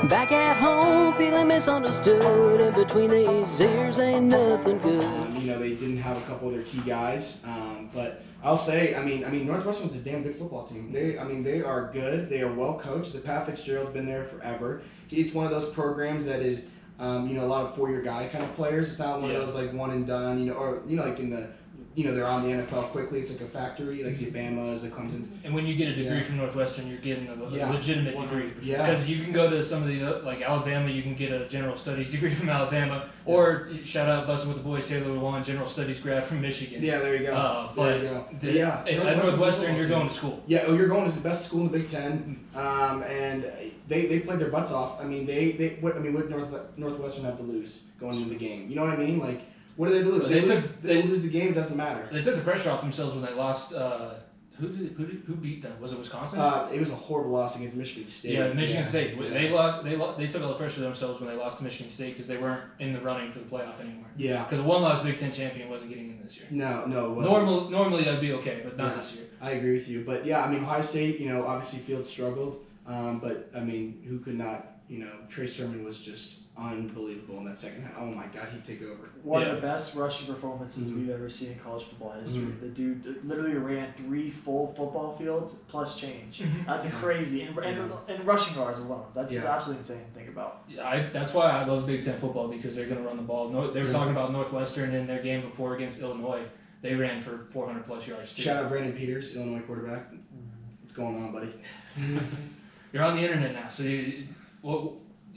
Back at home, feeling misunderstood. In between these ears ain't nothing good. They didn't have a couple of their key guys, but I'll say, Northwestern's a damn good football team. They are good. They are well coached. The Pat Fitzgerald's been there forever. It's one of those programs that is, a lot of 4-year guy kind of players. It's not one of those like one and done, like in the. They're on the NFL quickly. It's like a factory, like the Alabama's, the Clemson's. And when you get a degree from Northwestern, you're getting a legitimate degree. Yeah. Because you can go to some of the, like Alabama, you can get a general studies degree from Alabama. Or, shout out Bussin' with the Boys, Taylor Lewan, general studies grad from Michigan. Yeah, there you go. At Northwestern, you're going to school. Yeah, you're going to the best school in the Big Ten. And they played their butts off. What Northwestern have to lose going into the game? You know what I mean? Like, what do they lose? They lose the game. It doesn't matter. They took the pressure off themselves when they lost. Who beat them? Was it Wisconsin? It was a horrible loss against Michigan State. Yeah, Michigan State. Yeah. They lost. They took all the pressure themselves when they lost to Michigan State because they weren't in the running for the playoff anymore. Yeah. Because a one-loss Big Ten champion wasn't getting in this year. No. Normally that'd be okay, but not this year. I agree with you, but Ohio State. Obviously Fields struggled, but who could not? Trey Sermon was just unbelievable in that second half. Oh my God, he'd take over. One of the best rushing performances we've ever seen in college football history. The dude literally ran 3 full football fields plus change. That's crazy. And rushing yards alone. That's just absolutely insane to think about. That's why I love Big Ten football, because they're going to run the ball. They were talking about Northwestern in their game before against Illinois. They ran for 400 plus yards too. Shout out Brandon Peters, Illinois quarterback. What's going on, buddy? You're on the internet now, so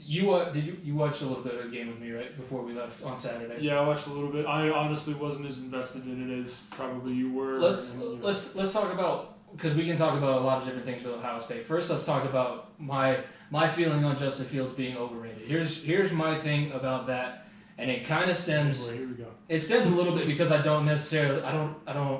you watched a little bit of the game with me right before we left on Saturday? Yeah, I watched a little bit. I honestly wasn't as invested in it as probably you were. Let's talk about, because we can talk about a lot of different things with Ohio State. First, let's talk about my feeling on Justin Fields being overrated. Here's my thing about that, and it kind of stems. Here we go. It stems a little bit because I don't.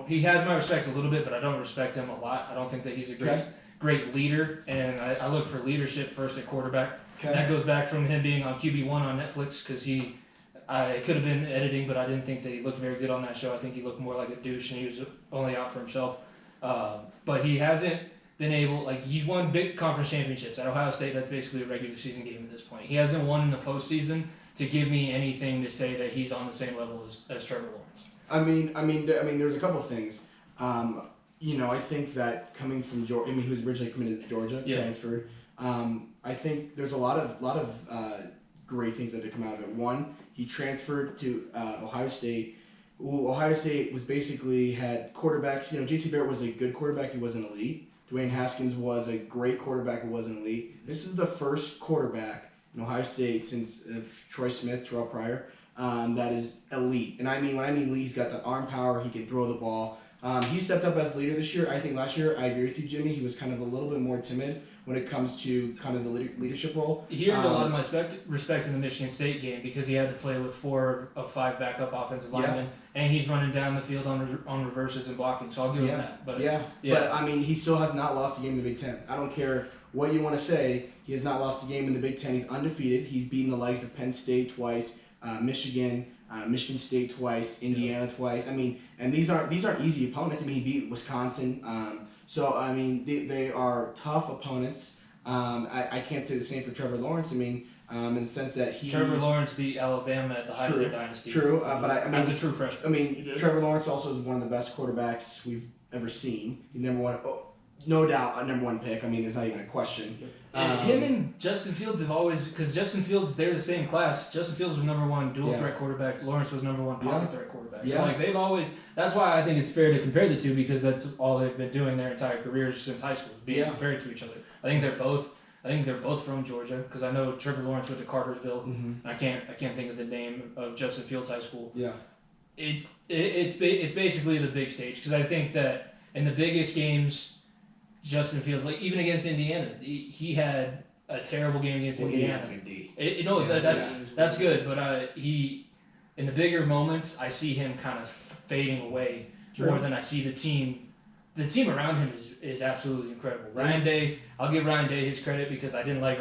He has my respect a little bit, but I don't respect him a lot. I don't think that he's a great leader, and I look for leadership first at quarterback. Okay. That goes back from him being on QB1 on Netflix, because I could have been editing, but I didn't think that he looked very good on that show. I think he looked more like a douche, and he was only out for himself. But he hasn't been able, he's won big conference championships at Ohio State. That's basically a regular season game at this point. He hasn't won in the postseason to give me anything to say that he's on the same level as Trevor Lawrence. There's a couple of things. I think that coming from Georgia, he was originally committed to Georgia, transferred. I think there's a lot of great things that have come out of it. One, he transferred to Ohio State. Ohio State was basically had quarterbacks. JT Barrett was a good quarterback. He wasn't elite. Dwayne Haskins was a great quarterback. He wasn't elite. This is the first quarterback in Ohio State since Troy Smith, Terrell Pryor, that is elite. And when I mean elite, he's got the arm power. He can throw the ball. He stepped up as leader this year. I think last year, I agree with you, Jimmy, he was kind of a little bit more timid when it comes to kind of the leadership role. He earned a lot of my respect in the Michigan State game because he had to play with 4 of 5 backup offensive linemen, and he's running down the field on reverses and blocking, so I'll give him that. But he still has not lost a game in the Big Ten. I don't care what you want to say, he has not lost a game in the Big Ten. He's undefeated. He's beaten the likes of Penn State twice, Michigan State twice, Indiana twice. And these aren't easy opponents. He beat Wisconsin. They are tough opponents. I can't say the same for Trevor Lawrence. In the sense that Trevor Lawrence beat Alabama at the height of their dynasty. True, but as a true freshman. Trevor Lawrence also is one of the best quarterbacks we've ever seen. He number one, no doubt, a number 1 pick. There's not even a question. Him and Justin Fields have always, because Justin Fields, they're the same class. Justin Fields was number 1 dual threat quarterback. Lawrence was number 1 pocket threat quarterback. Yeah. So they've always. That's why I think it's fair to compare the two, because that's all they've been doing their entire careers since high school, being compared to each other. I think they're both from Georgia, because I know Trevor Lawrence went to Cartersville. And I can't think of the name of Justin Fields High School. Yeah. It's basically the big stage, because I think that in the biggest games, Justin Fields, even against Indiana, he had a terrible game against Indiana. That's good, but he, in the bigger moments, I see him kind of fading away more than I see the team. The team around him is absolutely incredible. Ryan Day, I'll give Ryan Day his credit, because I don't like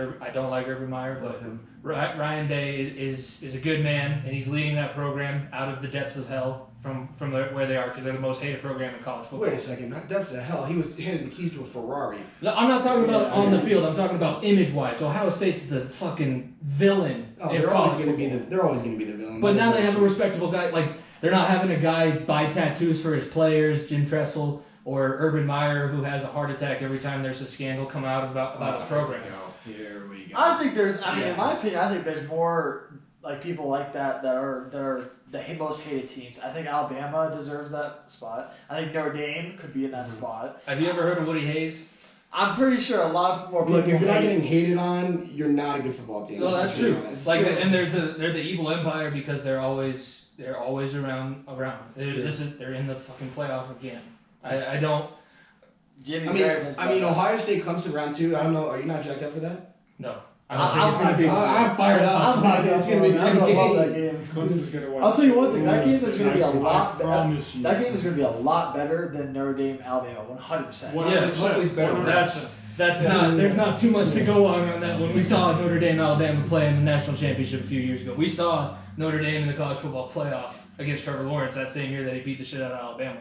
Urban Meyer, but Ryan Day is a good man, and he's leading that program out of the depths of hell where they are because they're the most hated program in college football. Wait a second, Dubs the hell. He was handed the keys to a Ferrari. No, I'm not talking about on the field. I'm talking about image-wise. So Ohio State's the fucking villain. Oh, they're always going to be the villain. But now they have a respectable guy. Like they're not having a guy buy tattoos for his players, Jim Tressel or Urban Meyer, who has a heart attack every time there's a scandal come out about his program. Here we go. I think there's. I mean, in my opinion, I think there's more like people like that are the most hated teams. I think Alabama deserves that spot. I think Notre Dame could be in that spot. Have you ever heard of Woody Hayes? I'm pretty sure a lot more people. Look, if you're not getting hated on, you're not a good football team. No, that's true. Honest. Like, and they're the evil empire because they're always around. They're in the fucking playoff again. I don't. I mean, Ohio State Clemson round 2. I don't know. Are you not jacked up for that? No. I don't think it's going to be. I'm fired up. It's going to be a I good love that game. game. Clemson's gonna win. I'll tell you one thing. That game is going to be a lot. Promise you. That game is going to be a lot better than Notre Dame Alabama. 100%. Yes, hopefully it's better. That's not. There's not too much to go on that one. We saw Notre Dame Alabama play in the national championship a few years ago. We saw Notre Dame in the college football playoff against Trevor Lawrence that same year that he beat the shit out of Alabama.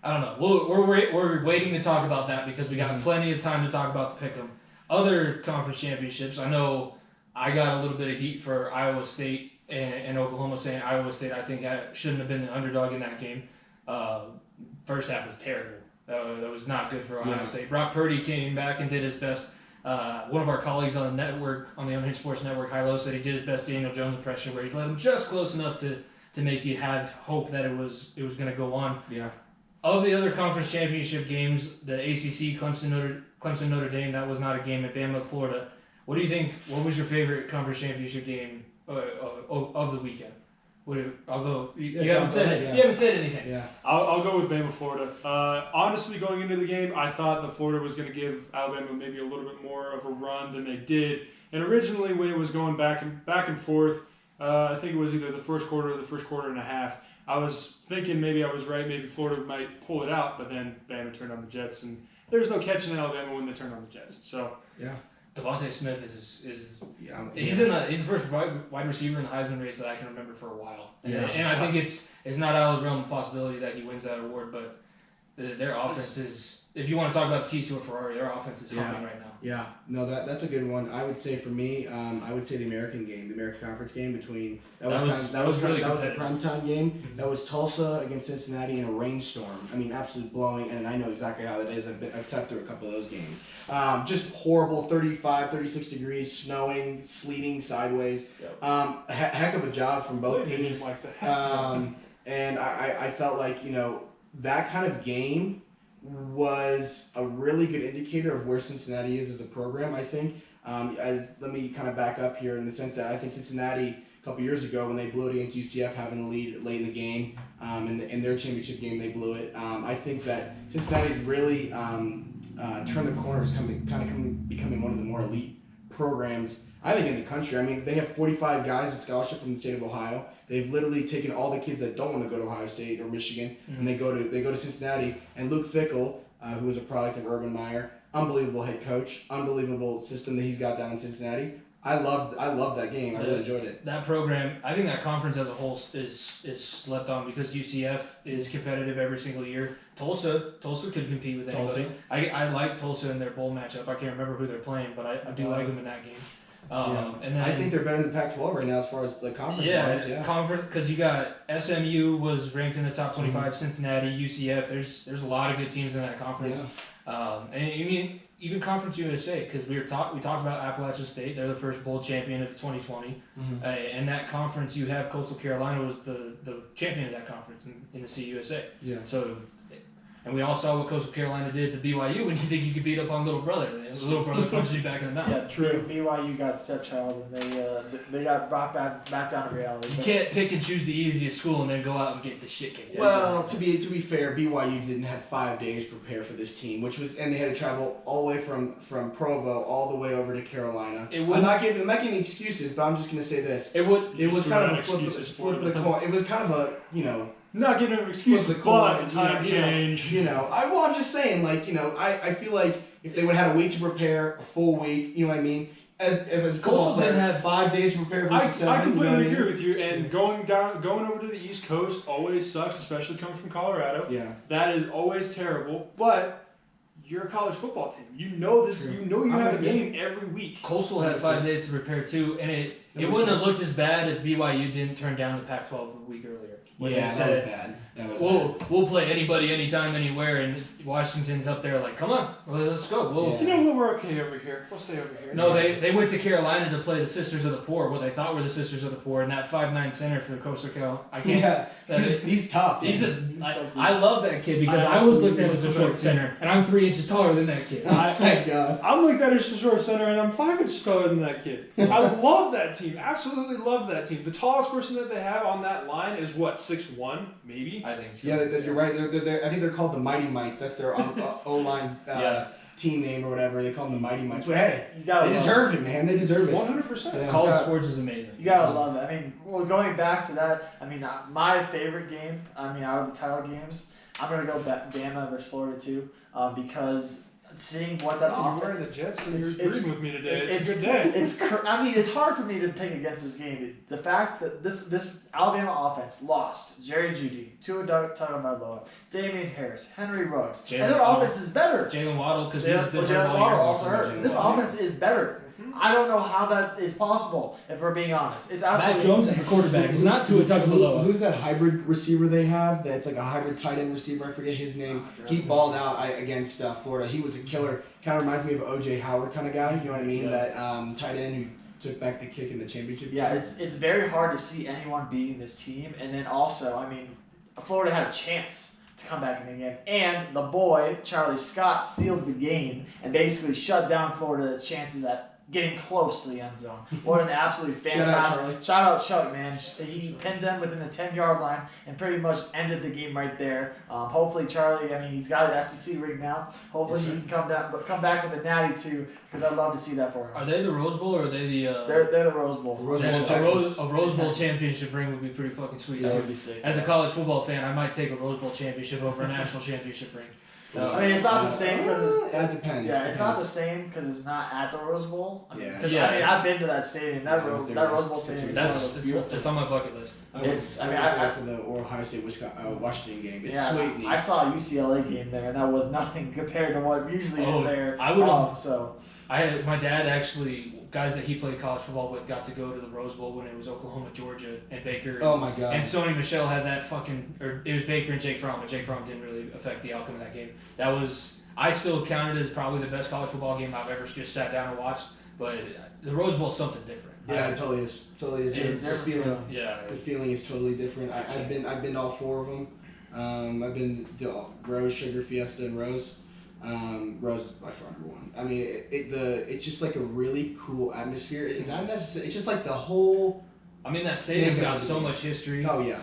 I don't know. We're waiting to talk about that because we got plenty of time to talk about the pick'em. Other conference championships, I know I got a little bit of heat for Iowa State and Oklahoma saying Iowa State I think shouldn't have been the underdog in that game. First half was terrible. That was not good for Ohio State. Brock Purdy came back and did his best. One of our colleagues on the network, on the Unhinged Sports Network, High Low, said he did his best Daniel Jones impression where he let him just close enough to make you have hope that it was going to go on. Yeah. Of the other conference championship games, the ACC, Clemson Notre Dame, that was not a game at Bama, Florida. What do you think? What was your favorite conference championship game of the weekend? I'll go. You haven't said it. Yeah. You haven't said anything. Yeah. I'll go with Bama, Florida. Honestly, going into the game, I thought that Florida was going to give Alabama maybe a little bit more of a run than they did. And originally, when it was going back and forth, I think it was either the first quarter or the first quarter and a half. I was thinking maybe I was right. Maybe Florida might pull it out, but then Bama turned on the Jets, and there's no catching Alabama when they turn on the Jets. So yeah. Devontae Smith is he's he's the first wide receiver in the Heisman race that I can remember for a while. Yeah. And I think it's not out of the realm of possibility that he wins that award, but their offense is. If you want to talk about the keys to a Ferrari, their offense is humming right now. Yeah, no, that's a good one. I would say for me, I would say the American game, the American Conference game between that was the primetime game. Mm-hmm. That was Tulsa against Cincinnati in a rainstorm. I mean, absolute blowing, and I know exactly how that is. I've sat through a couple of those games. Just horrible, 35, 36 degrees, snowing, sleeting sideways. Yep. Heck of a job from both teams. And I felt like that kind of game was a really good indicator of where Cincinnati is as a program, I think. Let me kind of back up here in the sense that I think Cincinnati, a couple years ago when they blew it against UCF, having a lead late in the game, in their championship game they blew it. I think that Cincinnati's really turned the corner, is becoming one of the more elite programs, I think, in the country. I mean, they have 45 guys in scholarship from the state of Ohio. They've literally taken all the kids that don't want to go to Ohio State or Michigan, and they go to Cincinnati. And Luke Fickell, who was a product of Urban Meyer, unbelievable head coach, unbelievable system that he's got down in Cincinnati. I loved that game. I really enjoyed it. That program, I think that conference as a whole is slept on because UCF is competitive every single year. Tulsa could compete with anybody. I like Tulsa in their bowl matchup. I can't remember who they're playing, but I do like them in that game. And then, I think they're better than the Pac-12 right now as far as the conference wise. Yeah, conference, because you got SMU was ranked in the top 25, Cincinnati, UCF. There's a lot of good teams in that conference. Yeah. And I mean even Conference USA, because we talked about Appalachian State. They're the first bowl champion of 2020. And that conference, you have Coastal Carolina was the champion of that conference in the CUSA. Yeah. So. And we all saw what Coastal Carolina did to BYU when you think you could beat up on Little Brother. Little Brother punches you back in the mouth. Yeah, true. BYU got stepchild, and they got brought back down to reality. You can't pick and choose the easiest school and then go out and get the shit kicked out. Well, to be fair, BYU didn't have 5 days to prepare for this team, and they had to travel all the way from Provo all the way over to Carolina. I'm not giving excuses, but I'm just going to say this. It was kind of a flip of the coin. It was kind of a not giving them excuses, but time change. I'm just saying, I feel like if they would have had a week to prepare, a full week, you know what I mean? as Coastal didn't have 5 days to prepare versus 7. I completely you know what I mean? agree with you. And going over to the East Coast always sucks, especially coming from Colorado. Yeah. That is always terrible. But you're a college football team. You know this. True. You know you have a game every week. Coastal had 5 days to prepare too, and it wouldn't have looked as bad if BYU didn't turn down the Pac-12 a week earlier. When Yeah, they that said, was bad. That was we'll play anybody, anytime, anywhere, and Washington's up there like, come on, let's go. Yeah. You know what? We're okay over here. We'll stay over here. No, they went to Carolina to play the Sisters of the Poor, what they thought were the Sisters of the Poor, and that 5'9" center for Coastal Cal. I can't. He's tough. He's man. I love that kid because I was looked at as a short center, and I'm 3 inches taller than that kid. Oh my God. I'm looked at as a short center, and I'm 5 inches taller than that kid. I love that team. Absolutely love that team. The tallest person that they have on that line is what, 6'1", maybe? I think. So. Yeah, you're right. I think they're called the Mighty Mites. That's their O-line team name or whatever. They call them the Mighty Mites. But hey, they deserve it, man. They deserve it. 100%. Yeah. College sports is amazing. You gotta love it. I mean, well, going back to that, I mean, my favorite game, I mean, out of the title games, I'm gonna go Bama versus Florida too, because seeing what that You're offense. wearing the Jets and It's- you're it's- agreeing with me today. It's It's a good day. I mean, it's hard for me to pick against this game. The fact that this Alabama offense lost Jerry Jeudy, Tua Tagovailoa, Damian Harris, Henry Ruggs, and their offense is better. Jalen Waddle, because he's been hurt Jalen all Waddle year. also hurt. This offense is better. I don't know how that is possible, if we're being honest. It's absolutely Matt Jones is insane. the quarterback. He's not Tua Tagovailoa. Who's that hybrid receiver they have? That's like a hybrid tight end receiver. I forget his name. He balled out against Florida. He was a killer. Kind of reminds me of O.J. Howard kind of guy. You know what I mean? Yeah. That tight end who took back the kick in the championship. Yeah, it's very hard to see anyone beating this team. And then also, I mean, Florida had a chance to come back in the game. And the boy, Charlie Scott, sealed the game and basically shut down Florida's chances at getting close to the end zone. What an absolutely fantastic... Shout out Chuck, man. He pinned them within the 10-yard line and pretty much ended the game right there. Hopefully Charlie, I mean, he's got an SEC ring now. Hopefully he can come back with a natty too, because I'd love to see that for him. Are they the Rose Bowl or are they the... They're the Rose Bowl. Rose Bowl, a Texas. Rose Bowl championship ring would be pretty fucking sweet. That too. would be sick. As a college football fan, I might take a Rose Bowl championship over a national championship ring. I mean, it's not the same because That depends. yeah, it's not the same because it's not at the Rose Bowl. I mean, Yeah. 'cause, Yeah. I mean, I've been to that stadium. That Yeah, I was Rose there Bowl last- stadium is That's one of the beautiful. it's on my bucket list. I went I mean, there for the Ohio State Washington game. It's Yeah, sweet. I saw a UCLA game there, and that was nothing compared to what usually Oh, is there. I would've- So My dad actually, guys that he played college football with, got to go to the Rose Bowl when it was Oklahoma, Georgia, and Baker. Oh my God. And Sony Michel had that or it was Baker and Jake Fromm, but Jake Fromm didn't really affect the outcome of that game. I still count it as probably the best college football game I've ever just sat down and watched, but the Rose Bowl is something different. Yeah, it totally is. Totally is. It's The feeling. Yeah. The feeling is totally different. I've been to all 4 of them. I've been to Rose, Sugar, Fiesta, and Rose. Rose is by far #1. I mean, it's just like a really cool atmosphere. Not necessarily. It's just like the whole. I mean, that stadium's Yeah, got so much history. Oh yeah.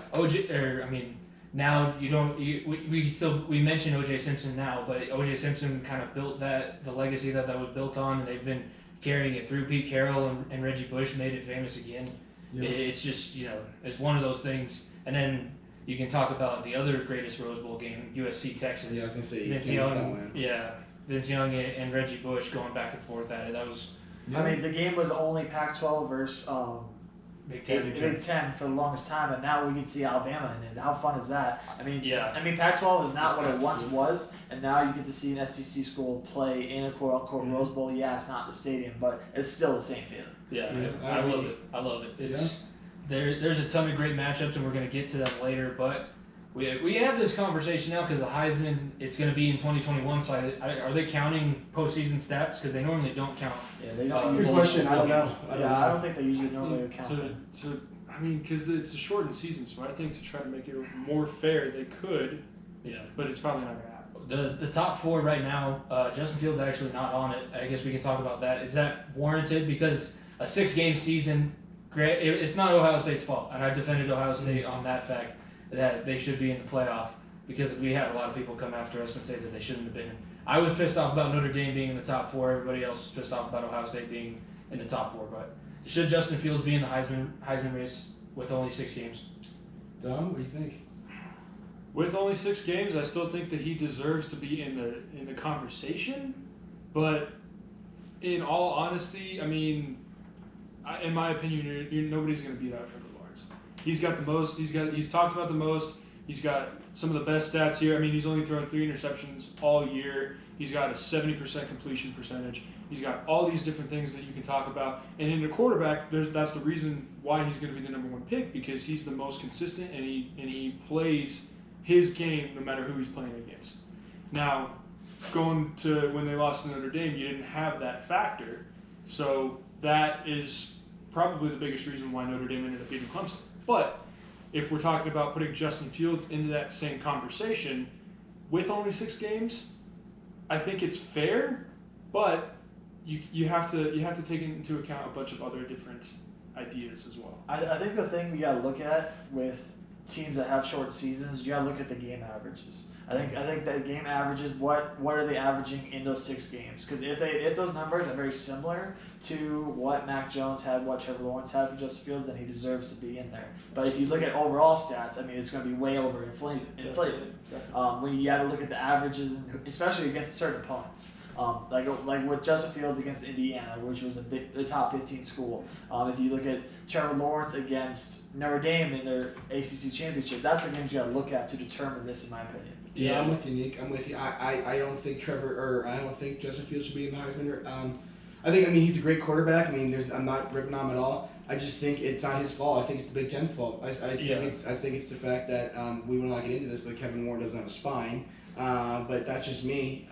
Now we mention O.J. Simpson now, but O.J. Simpson kind of built the legacy that was built on, and they've been carrying it through. Pete Carroll and Reggie Bush made it famous again. Yeah. It's just, it's one of those things. And then you can talk about the other greatest Rose Bowl game, USC Texas. Yeah, I was gonna say Vince Young and Reggie Bush going back and forth at it. That was Yeah. I mean, the game was only Pac-12 versus Big Ten. Big Ten for the longest time, and now we can see Alabama in it. How fun is that? I mean, Yeah. Pac-12 is not what it once was, and now you get to see an SEC school play in a quote-unquote Rose Bowl. Yeah, it's not the stadium, but it's still the same feeling. Yeah, Yeah, I love it. I love it. It's there's a ton of great matchups, and we're gonna get to them later. But we have this conversation now because the Heisman, it's gonna be in 2021. So are they counting postseason stats? Because they normally don't count. Yeah, they don't. Good question. I don't know. I don't think they usually normally count. I mean, because it's a shortened season, so I think to try to make it more fair, they could, Yeah. but it's probably not going to happen. The top 4 right now, Justin Fields actually not on it. I guess we can talk about that. Is that warranted? Because a 6-game season, it's not Ohio State's fault, and I defended Ohio State on that fact that they should be in the playoff because we had a lot of people come after us and say that they shouldn't have been. I was pissed off about Notre Dame being in the top 4. Everybody else was pissed off about Ohio State being in the top 4. But should Justin Fields be in the Heisman race with only 6 games? Dom, what do you think? With only 6 games, I still think that he deserves to be in the conversation, but in all honesty, I mean, in my opinion, nobody's going to beat out Trevor Lawrence. He's got the most. He's talked about the most. He's got some of the best stats here. I mean, he's only thrown 3 interceptions all year. He's got a 70% completion percentage. He's got all these different things that you can talk about. And in a quarterback, that's the reason why he's going to be the number 1 pick, because he's the most consistent and he plays his game no matter who he's playing against. Now, going to when they lost to Notre Dame, you didn't have that factor. So that is probably the biggest reason why Notre Dame ended up beating Clemson. But if we're talking about putting Justin Fields into that same conversation with only 6 games, I think it's fair, but you have to take into account a bunch of other different ideas as well. I think the thing we gotta look at with teams that have short seasons, you gotta look at the game averages. I think that game averages, what are they averaging in those 6 games? Because if those numbers are very similar to what Mac Jones had, what Trevor Lawrence had for Justin Fields, then he deserves to be in there. But if you look at overall stats, I mean, it's going to be way over inflated. Definitely. When you have to look at the averages, especially against certain opponents. Like with Justin Fields against Indiana, which was a top 15 school. If you look at Trevor Lawrence against Notre Dame in their ACC championship, that's the games you got to look at to determine this, in my opinion. Yeah, I'm with you, Nick. I'm with you. I don't think I don't think Justin Fields should be in the Heisman. I mean, he's a great quarterback. I mean, I'm not ripping on him at all. I just think it's not his fault. I think it's the Big Ten's fault. I think it's the fact that we will not get into this, but Kevin Warren doesn't have a spine. But that's just me.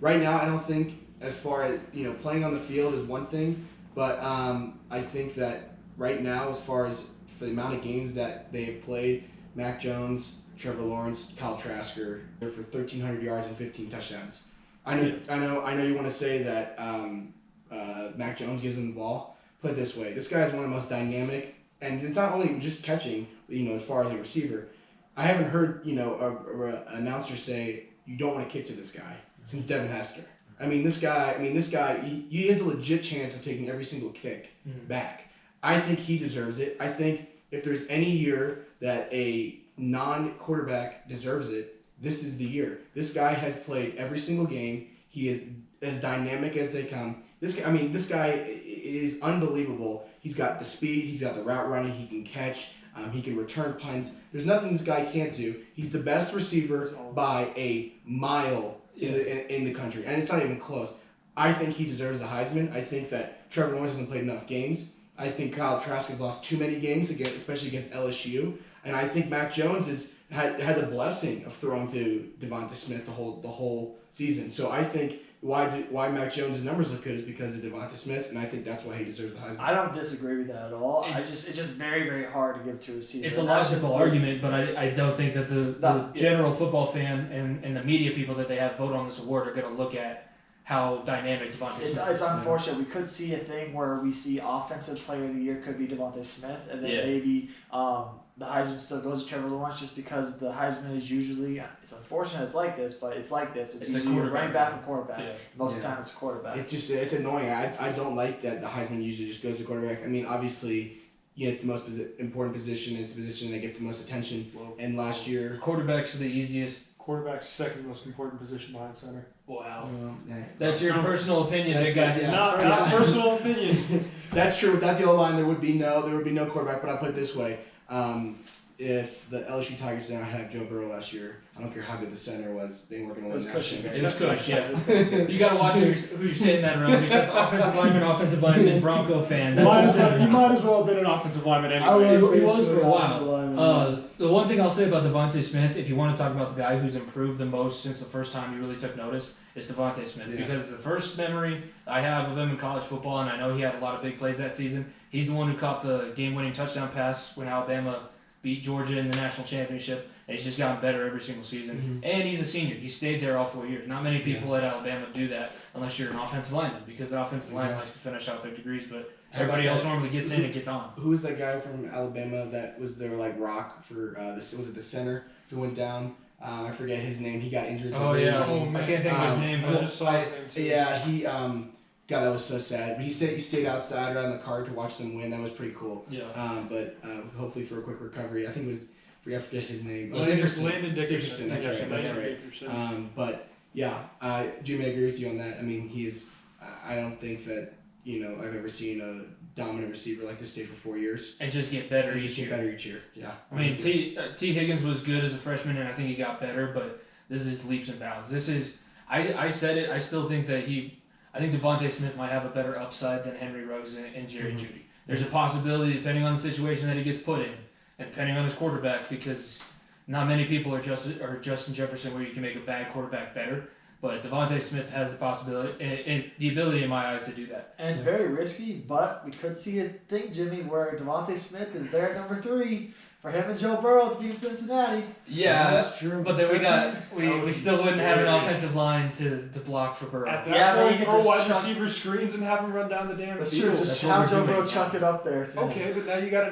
Right now, I don't think, as far as, playing on the field is one thing, but I think that right now, as far as for the amount of games that they have played, Mac Jones, Trevor Lawrence, Kyle Trasker, they're for 1,300 yards and 15 touchdowns. I know you want to say that Mac Jones gives them the ball. Put it this way, this guy is one of the most dynamic, and it's not only just catching, as far as a receiver. I haven't heard, an announcer say, you don't want to kick to this guy, since Devin Hester. This guy, he has a legit chance of taking every single kick back. I think he deserves it. I think if there's any year that a non-quarterback deserves it, this is the year. This guy has played every single game. He is as dynamic as they come. This guy is unbelievable. He's got the speed. He's got the route running. He can catch. He can return punts. There's nothing this guy can't do. He's the best receiver by a mile in the country, and it's not even close. I think he deserves a Heisman. I think that Trevor Lawrence hasn't played enough games. I think Kyle Trask has lost too many games, especially against LSU. And I think Mac Jones had the blessing of throwing to Devonta Smith the whole season. So I think why Mac Jones' numbers look good is because of Devonta Smith, and I think that's why he deserves the Heisman. I don't disagree with that at all. It's just very, very hard to give to a receiver. It's a logical argument, but I don't think that the general football fan and the media people that they have vote on this award are going to look at how dynamic Devonta Smith is. It's unfortunate. We could see a thing where we see Offensive Player of the Year could be Devonta Smith, and then maybe the Heisman still goes to Trevor Lawrence, just because the Heisman is usually, it's unfortunate it's like this, but it's like this. It's usually a running back and quarterback. Yeah. Most of the time it's a quarterback. It's annoying. I don't like that the Heisman usually just goes to quarterback. Obviously, it's the most important position. It's the position that gets the most attention. And last year, quarterbacks are the easiest. Quarterback's second most important position behind center. Wow. That's your personal opinion, big guy. Not personal opinion. That's true. Without the O-line, there would be no quarterback. But I'll put it this way: if the LSU Tigers did not have Joe Burrow last year, I don't care how good the center was, they weren't going to win that shit. It was Cush, yeah. You got to watch who you're staying that around, because offensive lineman, Bronco fan. You might as well have been an offensive lineman anyway. He was for a while. The one thing I'll say about Devonta Smith, if you want to talk about the guy who's improved the most since the first time you really took notice, is Devonta Smith. Yeah. Because the first memory I have of him in college football, and I know he had a lot of big plays that season, he's the one who caught the game-winning touchdown pass when Alabama beat Georgia in the national championship, and he's just gotten better every single season. Mm-hmm. And he's a senior. He stayed there all 4 years. Not many people at Alabama do that unless you're an offensive lineman, because the offensive line likes to finish out their degrees, but everybody else normally gets in and gets on. Who was that guy from Alabama that was their rock for was it the center who went down? I forget his name. He got injured. Oh yeah, I can't think of his name. I just saw his name too. Yeah, he God, that was so sad. But he stayed outside around the card to watch them win. That was pretty cool. Yeah. but hopefully for a quick recovery. I think it was. I forget his name. Landon Dickerson. That's right. But yeah, Jimmy, I agree with you on that. I don't think that I've ever seen a dominant receiver like this stay for 4 years and just get better and each just get year. better each year. Yeah. I mean, T Higgins was good as a freshman, and I think he got better, but this is leaps and bounds. This is I said it. I still think that I think Devontae Smith might have a better upside than Henry Ruggs and Jerry Jeudy. There's a possibility, depending on the situation that he gets put in, and depending on his quarterback, because not many people are Justin Jefferson where you can make a bad quarterback better. But Devontae Smith has the possibility and the ability, in my eyes, to do that. And it's very risky, but we could see a thing, Jimmy, where Devontae Smith is there at number 3 for him and Joe Burrow to be in Cincinnati. Yeah, that's true. But then we still wouldn't have an offensive line to block for Burrow. At that point, you throw just wide chuck- receiver screens and have him run down the damn That's field. true. Just That's what have we're Joe doing Burrow now. chuck it up there. Okay, but now you got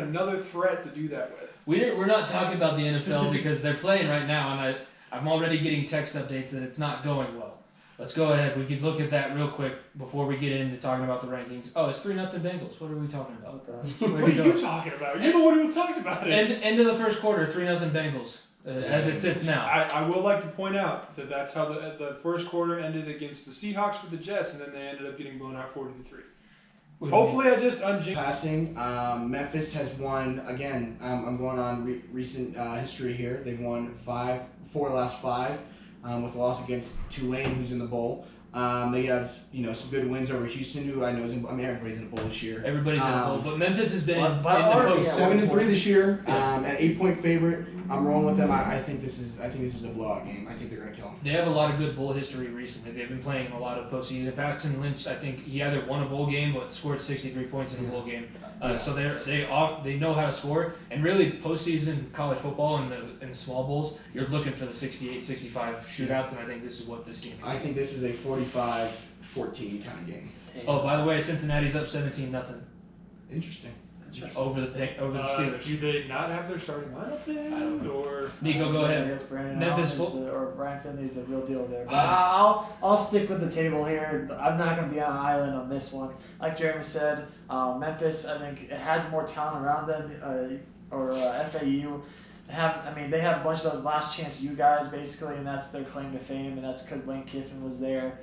another threat to do that with. We're not talking about the NFL because they're playing right now, and I'm already getting text updates that it's not going well. Let's go ahead. We could look at that real quick before we get into talking about the rankings. Oh, it's 3-0 Bengals. What are we talking about? What are you talking about? You're the one who talked about it. End of the first quarter, 3-0 Bengals, as it sits now. I will like to point out that that's how the first quarter ended against the Seahawks for the Jets, and then they ended up getting blown out 40-3. Hopefully, I just unjinxed. Passing, Memphis has won again. I'm going on recent history here. They've won 4 of the last 5, with a loss against Tulane, who's in the bowl. They have some good wins over Houston, who I know everybody's in the bowl this year. Everybody's in the bowl, but Memphis has been in the already post. 7-3 this year, an 8-point favorite. I'm rolling with them. I think this is a blowout game. I think they're gonna kill them. They have a lot of good bowl history recently. They've been playing a lot of postseason. Paxton Lynch, I think he either won a bowl game but scored 63 points in a bowl game. So they know how to score. And really, postseason college football in the small bowls, you're looking for the 68-65 shootouts, and I think this is what this game is. I think this is a 45-14 kind of game. Oh, by the way, Cincinnati's up 17-0 Interesting. over the Steelers. Do they not have their starting lineup then? I don't know. Or Niko, go I ahead. guess Brandon Memphis Allen or Brian Finley is the real deal there. But I'll stick with the table here. I'm not going to be on an island on this one. Like Jeremy said, Memphis, I think it has more talent around them, FAU. They have a bunch of those last chance you guys basically, and that's their claim to fame, and that's because Lane Kiffin was there.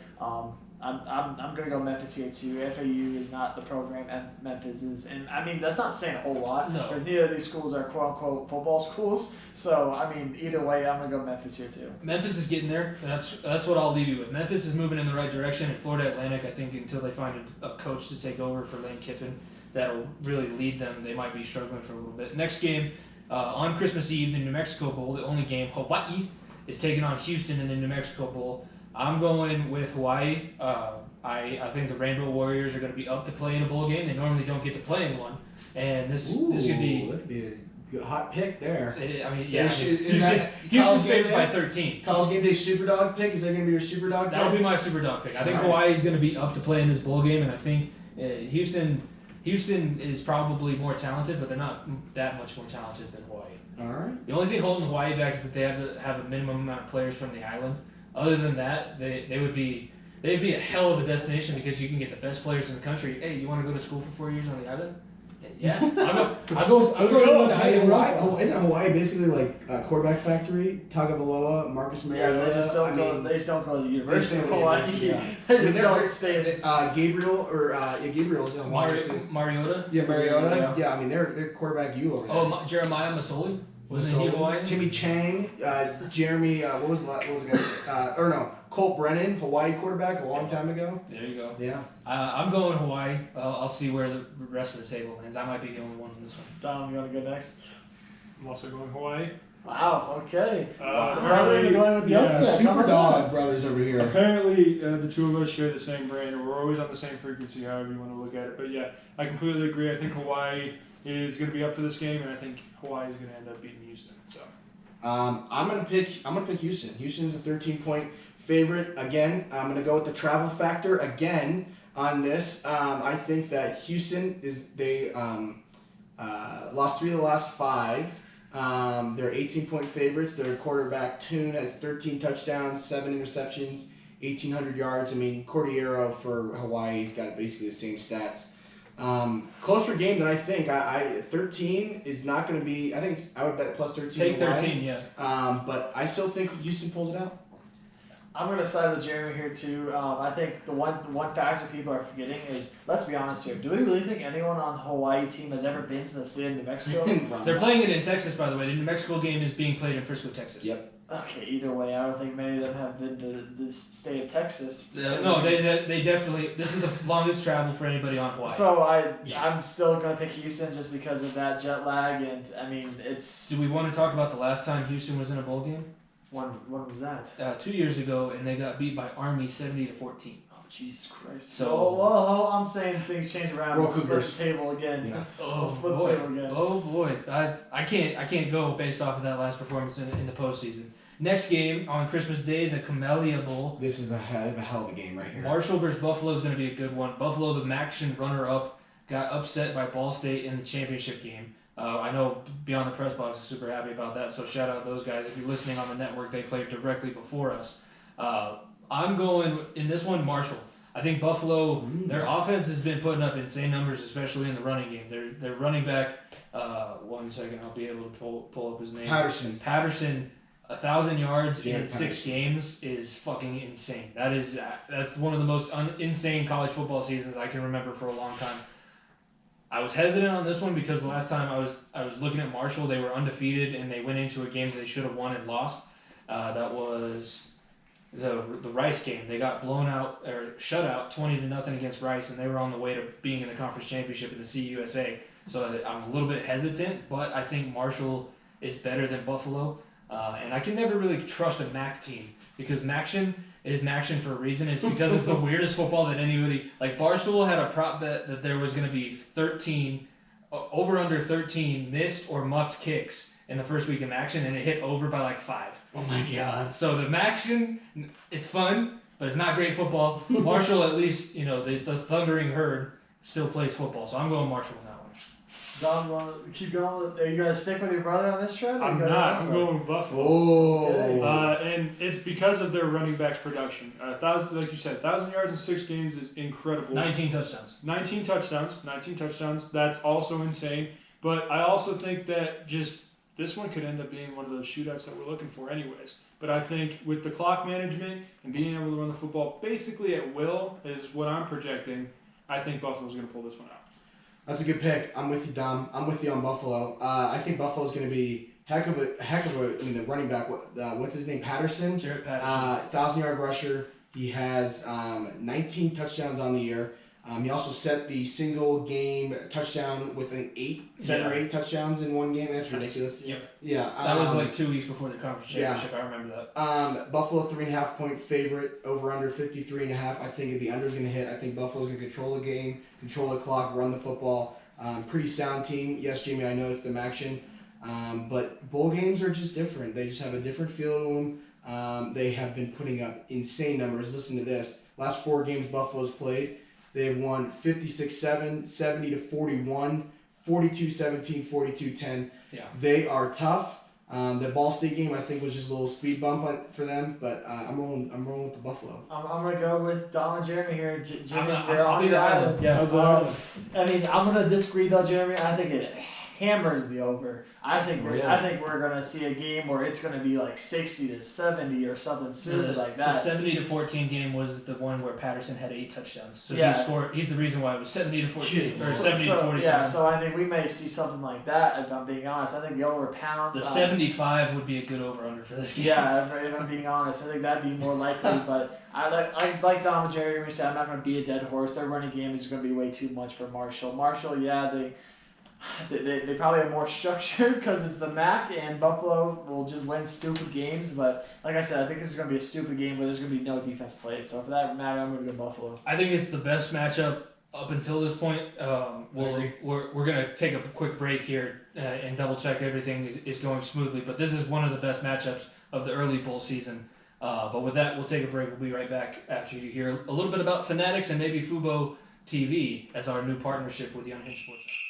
I'm gonna go Memphis here too. FAU is not the program, and Memphis is, and that's not saying a whole lot No. because neither of these schools are quote unquote football schools. So either way, I'm gonna go Memphis here too. Memphis is getting there. That's what I'll leave you with. Memphis is moving in the right direction, and Florida Atlantic, I think, until they find a coach to take over for Lane Kiffin that'll really lead them, they might be struggling for a little bit. Next game, on Christmas Eve, the New Mexico Bowl, the only game, Hawaii is taking on Houston in the New Mexico Bowl. I'm going with Hawaii. I think the Rainbow Warriors are going to be up to play in a bowl game. They normally don't get to play in one, and this could be. That could be a good hot pick there. Houston's favored by 13. College Game Day Superdog pick. Is that going to be your Superdog pick? That'll be my Superdog pick. I think Hawaii is going to be up to play in this bowl game, and I think Houston is probably more talented, but they're not that much more talented than Hawaii. All right. The only thing holding Hawaii back is that they have to have a minimum amount of players from the island. Other than that, they'd be a hell of a destination because you can get the best players in the country. Hey, you want to go to school for 4 years on the island? Yeah, I'll go. Isn't Hawaii basically like a quarterback factory? Tagovailoa, Marcus Mariota. Yeah, they just don't go to the University of Hawaii. Yeah. They just don't stay in Gabriel's in Hawaii too. Mariota. Yeah, Mariota. Yeah, they're quarterback you over there. Oh, Jeremiah Masoli. Wasn't he Hawaiian? Timmy Chang, Jeremy. What was the guy? Colt Brennan, Hawaii quarterback a long time ago. There you go. Yeah. I'm going Hawaii. I'll see where the rest of the table lands. I might be the only one on this one. Dom, you want to go next? I'm also going Hawaii. Wow. Okay. Brothers are going with the upset. Superdog brothers over here. Apparently, the two of us share the same brain, or we're always on the same frequency, however you want to look at it. But yeah, I completely agree. I think Hawaii is going to be up for this game, and I think Hawaii is going to end up beating Houston. So, I'm gonna pick Houston. Houston is a 13-point favorite again. I'm gonna go with the travel factor again on this. I think that Houston lost 3 of the last 5. They're 18-point favorites. Their quarterback Tune has 13 touchdowns, 7 interceptions, 1,800 yards. Cordero for Hawaii's got basically the same stats. Closer game than I think. 13 is not going to be. I would bet plus 13. Take 13, yeah. But I still think Houston pulls it out. I'm gonna side with Jeremy here too. I think the one factor people are forgetting is, let's be honest here. Do we really think anyone on the Hawaii team has ever been to the state of New Mexico? They're playing it in Texas, by the way. The New Mexico game is being played in Frisco, Texas. Yep. Okay, either way, I don't think many of them have been to the state of Texas. No, they definitely. This is the longest travel for anybody on Hawaii. So I'm still gonna pick Houston just because of that jet lag, and I mean it's. Do we want to talk about the last time Houston was in a bowl game? When was that? 2 years ago, and they got beat by Army 70-14. Oh Jesus Christ! So I'm saying things change around. Roll We'll split Cougars. the table again. Yeah. Oh split the boy! table again. Oh boy! I can't go based off of that last performance in the postseason. Next game on Christmas Day, the Camellia Bowl. This is a hell of a game right here. Marshall versus Buffalo is going to be a good one. Buffalo, the MACtion runner-up, got upset by Ball State in the championship game. I know Beyond the Press Box is super happy about that, so shout out those guys. If you're listening on the network, they played directly before us. I'm going, in this one, Marshall. I think Buffalo, their offense has been putting up insane numbers, especially in the running game. Their running back, 1 second, I'll be able to pull up his name. Patterson, 1,000 yards in 6 games is fucking insane. That's one of the most insane college football seasons I can remember for a long time. I was hesitant on this one because the last time I was looking at Marshall, they were undefeated and they went into a game that they should have won and lost. That was the Rice game. They got blown out or shut out 20-0 against Rice, and they were on the way to being in the conference championship in the CUSA. So I'm a little bit hesitant, but I think Marshall is better than Buffalo. And I can never really trust a MAC team because MACtion is MACtion for a reason. It's because it's the weirdest football that anybody... Like, Barstool had a prop bet that there was going to be 13, over under 13 missed or muffed kicks in the first week of MACtion, and it hit over by like 5. Oh my god. So the MACtion, it's fun, but it's not great football. Marshall, at least, the Thundering Herd still plays football. So I'm going Marshall on that one. Don, keep going. Are you gonna stick with your brother on this trend? I'm not. I'm going with Buffalo. Oh. And it's because of their running backs production. 1,000, like you said, 1,000 yards in 6 games is incredible. 19 touchdowns. 19 touchdowns. That's also insane. But I also think that just this one could end up being one of those shootouts that we're looking for anyways. But I think with the clock management and being able to run the football basically at will is what I'm projecting. I think Buffalo's going to pull this one out. That's a good pick. I'm with you, Dom. I'm with you on Buffalo. I think Buffalo's going to be heck of a. I mean, the running back. What's his name? Patterson. Jared Patterson. 1,000-yard rusher. He has 19 touchdowns on the year. He also set the single game touchdown with an 7 or 8 touchdowns in one game. That's ridiculous. Yep. Yeah. That was like 2 weeks before the conference championship. I remember that. Buffalo 3.5 point favorite, over under 53.5. I think the under's going to hit. I think Buffalo's going to control the game, control the clock, run the football. Pretty sound team. Yes, Jimmy, I know it's the MACtion. But bowl games are just different. They just have a different feel to them. They have been putting up insane numbers. Listen to this. Last 4 games Buffalo's played, they have won 56-7, 70-41, 42-17, 42-10. Yeah. They are tough. The Ball State game, I think, was just a little speed bump for them, but I'm rolling with the Buffalo. I'm gonna go with Dom and Jeremy here. Jimmy, I'll be the island. Yeah. I mean, I'm gonna disagree though, Jeremy. I think it hammers the over. I think we're gonna see a game where it's gonna be like 60-70 or something stupid like that. The 70-14 game was the one where Patterson had 8 touchdowns. So he's the reason why it was 70-14 or 70-40. Yeah, so I think we may see something like that. If I'm being honest, I think the over pounds. The 75 would be a good over under for this game. Yeah, if I'm being honest, I think that'd be more likely. But I like Dom and Jeremy said, I'm not gonna be a dead horse. Their running game is gonna be way too much for Marshall. Marshall, They probably are more structured because it's the MAC, and Buffalo will just win stupid games. But like I said, I think this is going to be a stupid game where there's going to be no defense played. So for that matter, I'm going to go Buffalo. I think it's the best matchup up until this point. We're going to take a quick break here and double check everything is going smoothly. But this is one of the best matchups of the early bowl season. But with that, we'll take a break. We'll be right back after you hear a little bit about Fanatics and maybe Fubo TV as our new partnership with the Unhinged Sports.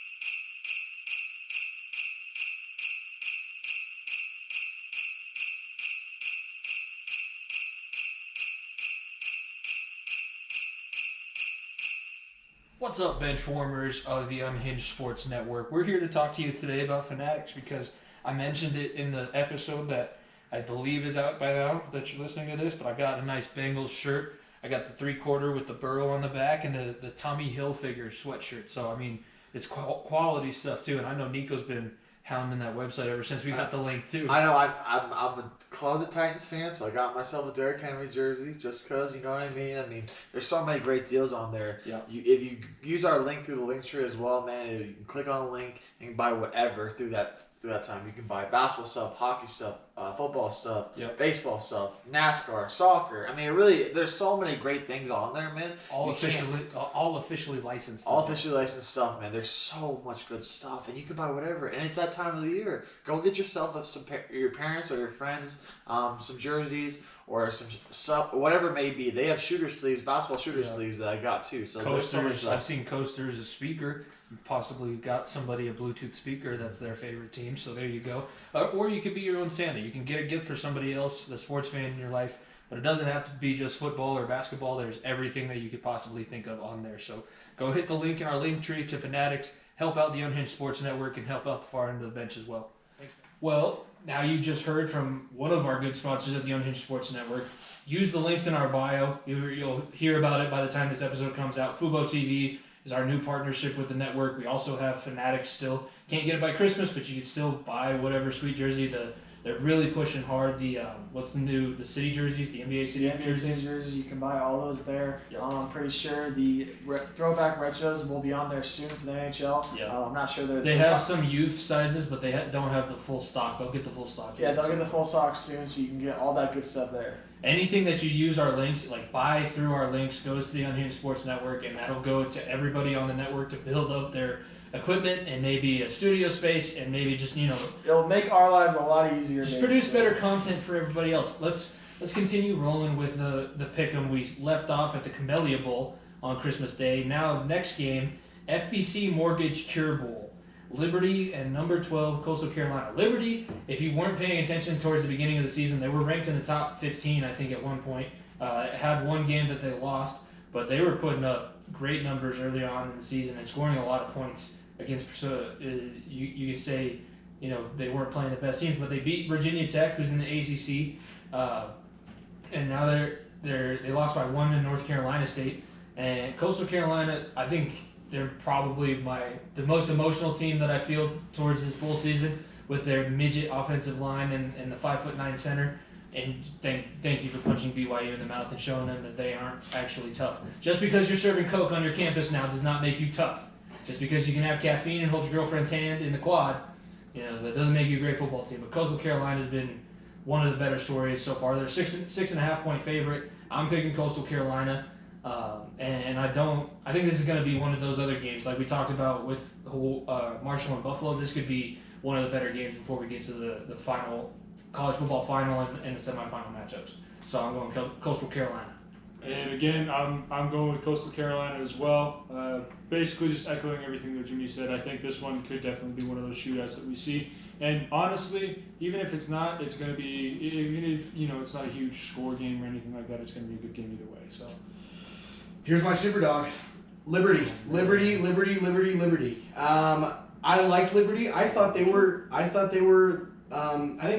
What's up, Benchwarmers of the Unhinged Sports Network? We're here to talk to you today about Fanatics because I mentioned it in the episode that I believe is out by now that you're listening to this, but I got a nice Bengals shirt. I got the 3/4 with the burrow on the back and the Tommy Hilfiger sweatshirt. So, I mean, it's quality stuff, too. And I know Nico's been hounding that website ever since we got the link, too. I know. I'm a closet Titans fan, so I got myself a Derrick Henry jersey just because, you know what I mean? I mean, there's so many great deals on there. Yeah. If you use our link through the link tree as well, man, you can click on the link and you can buy whatever through that time. You can buy basketball stuff, hockey stuff, football stuff, baseball stuff, NASCAR, soccer. I mean, really, there's so many great things on there, man. All officially licensed. All officially licensed stuff, man. There's so much good stuff, and you can buy whatever. And it's that time of the year. Go get yourself your parents or your friends some jerseys or some stuff, whatever it may be. They have shooter sleeves, basketball shooter sleeves that I got too. So coasters. There's so much stuff. I've seen coasters, a speaker. Possibly got somebody a Bluetooth speaker that's their favorite team. So there you go. Or you could be your own Santa. You can get a gift for somebody else, the sports fan in your life. But it doesn't have to be just football or basketball. There's everything that you could possibly think of on there. So go hit the link in our link tree to Fanatics. Help out the Unhinged Sports Network and help out the far end of the bench as well. Thanks. Well, now you just heard from one of our good sponsors at the Unhinged Sports Network. Use the links in our bio. You'll hear about it by the time this episode comes out. Fubo TV is our new partnership with the network. We also have Fanatics still. Can't get it by Christmas, but you can still buy whatever sweet jersey. They're really pushing hard the the city jerseys, the NBA city jerseys. You can buy all those there. Yep. I'm pretty sure the throwback retros will be on there soon for the NHL. Yeah. I'm not sure they have some youth sizes, but they don't have the full stock. They'll get the full stock. Yeah, they'll get the full stock soon, so you can get all that good stuff there. Anything that you use our links, like buy through our links, goes to the Unhinged Sports Network, and that'll go to everybody on the network to build up their equipment and maybe a studio space and maybe just, it'll make our lives a lot easier. Just produce better content for everybody else. Let's continue rolling with the pick'em. We left off at the Camellia Bowl on Christmas Day. Now, next game, FBC Mortgage Cure Bowl. Liberty and number 12, Coastal Carolina. Liberty, if you weren't paying attention towards the beginning of the season, they were ranked in the top 15, I think, at one point. Had one game that they lost, but they were putting up great numbers early on in the season and scoring a lot of points against, you could say, they weren't playing the best teams, but they beat Virginia Tech, who's in the ACC, and now they lost by 1 to North Carolina State. And Coastal Carolina, I think they're probably the most emotional team that I feel towards this bowl season, with their midget offensive line and the 5'9" center. And thank you for punching BYU in the mouth and showing them that they aren't actually tough. Just because you're serving Coke on your campus now does not make you tough. Just because you can have caffeine and hold your girlfriend's hand in the quad, that doesn't make you a great football team. But Coastal Carolina has been one of the better stories so far. They're 6.5 point favorite. I'm picking Coastal Carolina. And I think this is going to be one of those other games like we talked about with Marshall and Buffalo. This could be one of the better games before we get to the final college football final and the semifinal matchups. So I'm going Coastal Carolina. And again, I'm going with Coastal Carolina as well. Basically just echoing everything that Jimmy said. I think this one could definitely be one of those shootouts that we see. And honestly, even if it's not, it's going to be, even if, it's not a huge score game or anything like that, it's going to be a good game either way. So here's my super dog. Liberty. I like Liberty. I think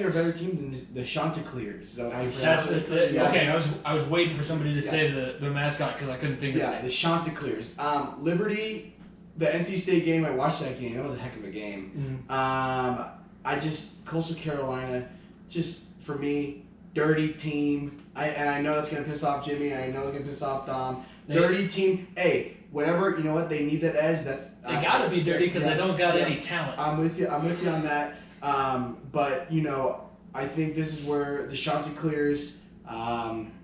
they're a better team than the Chanticleers. So okay. I was waiting for somebody to say the mascot because I couldn't think of it. Yeah, the Chanticleers. Liberty, the NC State game. I watched that game. That was a heck of a game. Mm-hmm. Coastal Carolina, just for me, dirty team. I know that's gonna piss off Jimmy. And I know it's gonna piss off Dom. Dirty team. Hey, whatever. You know what? They need that edge. They gotta be dirty because they don't got any talent. I'm with you on that. But I think this is where the Chanticleers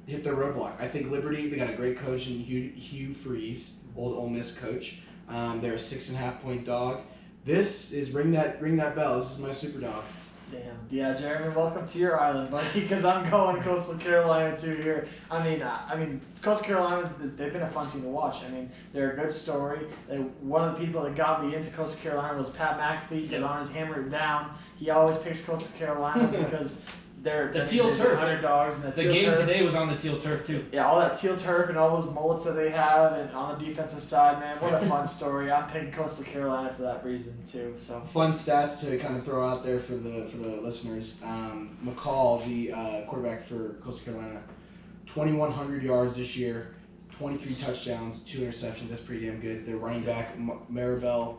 hit their roadblock. I think Liberty, they got a great coach in Hugh Freeze, old Ole Miss coach. They're a 6.5 point dog. This is ring that bell. This is my super dog. Damn. Yeah, Jeremy, welcome to your island, buddy, because I'm going Coastal Carolina too here. I mean, Coastal Carolina, they've been a fun team to watch. I mean, they're a good story. One of the people that got me into Coastal Carolina was Pat McAfee, because on his Hammer It Down, he always picks Coastal Carolina because The teal turf. Underdogs and The game today was on the teal turf too. Yeah, all that teal turf and all those mullets that they have, and on the defensive side, man, what a fun story. I'm picking Coastal Carolina for that reason too. So fun stats to kind of throw out there for the listeners. McCall, the quarterback for Coastal Carolina, 2,100 yards this year, 23 touchdowns, 2 interceptions. That's pretty damn good. Their running back, Maribel,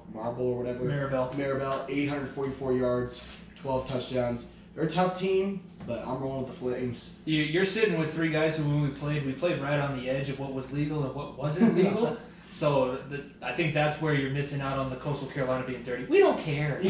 844 yards, 12 touchdowns. They're a tough team, but I'm rolling with the Flames. You're sitting with three guys who, when we played right on the edge of what was legal and what wasn't legal. So I think that's where you're missing out on the Coastal Carolina being dirty. We don't care. I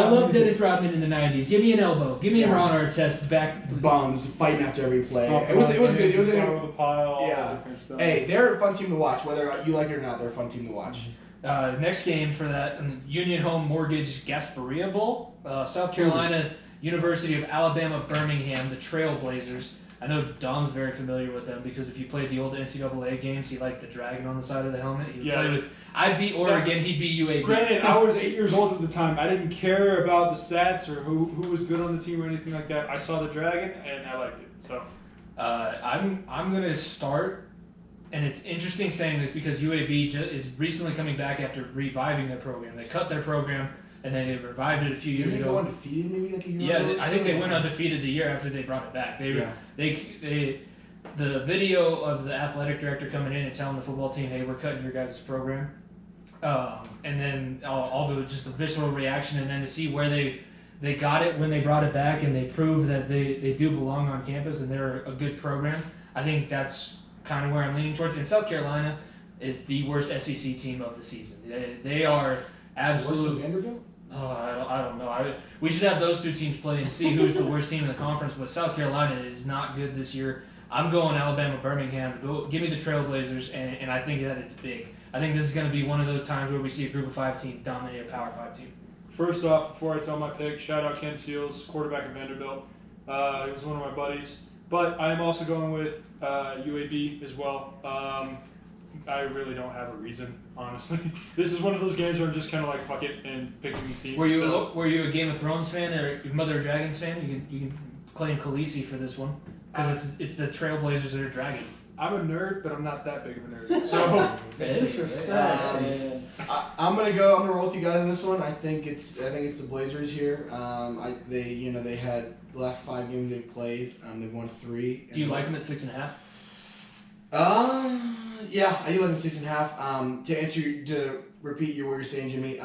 love Dennis Rodman in the 90s. Give me an elbow. Give me a Ron Artest back. Bombs fighting after every play. It was good. It was a pile. Yeah. Hey, they're a fun team to watch. Whether you like it or not, they're a fun team to watch. Next game for that Union Home Mortgage Gasparilla Bowl. South Carolina University of Alabama Birmingham, the Trailblazers. I know Dom's very familiar with them because if you played the old NCAA games, he liked the dragon on the side of the helmet. He would play with. I'd beat Oregon, he'd beat UAB. Granted, I was 8 years old at the time. I didn't care about the stats or who was good on the team or anything like that. I saw the dragon and I liked it. So, I'm gonna start, and it's interesting saying this because UAB is recently coming back after reviving their program. They cut their program. And then they revived it a few years ago. Didn't they go undefeated maybe like a year ago? Yeah, I think they went undefeated the year after they brought it back. The video of the athletic director coming in and telling the football team, "Hey, we're cutting your guys' program," and then all the just the visceral reaction, and then to see where they got it when they brought it back, and they proved that they do belong on campus and they're a good program. I think that's kind of where I'm leaning towards. And South Carolina is the worst SEC team of the season. They are absolutely. Worse than Vanderbilt? Oh, I don't know. We should have those two teams play and see who's the worst team in the conference. But South Carolina is not good this year. I'm going Alabama, Birmingham. Give me the Trailblazers, and I think that it's big. I think this is going to be one of those times where we see a Group of 5 team dominate a Power 5 team. First off, before I tell my pick, shout out Ken Seals, quarterback at Vanderbilt. He was one of my buddies. But I am also going with UAB as well. I really don't have a reason, honestly. This is one of those games where I'm just kind of like fuck it and picking the team. Were you a Game of Thrones fan or your Mother of Dragons fan? You can claim Khaleesi for this one because it's the Trailblazers that are dragon. I'm a nerd, but I'm not that big of a nerd. So I'm gonna roll with you guys in this one. I think it's the Blazers here. They had the last 5 games they've played. They've won 3. Do you like them at 6.5? Yeah, I do like them 6.5. To repeat what you're saying, Jimmy.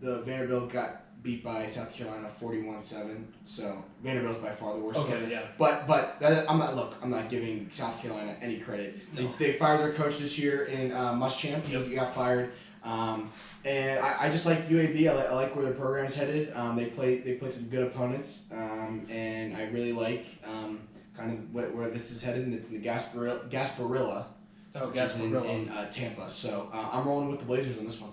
The Vanderbilt got beat by South Carolina 41-7. So Vanderbilt's by far the worst. Okay, yeah. But I'm not giving South Carolina any credit. No. They fired their coach this year in Muschamp. He got fired. And I just like UAB. I like where their program's headed. They played some good opponents. And I really like kind of where this is headed. And it's in the Gasparilla. Oh, Gasparilla. In Tampa. So I'm rolling with the Blazers on this one.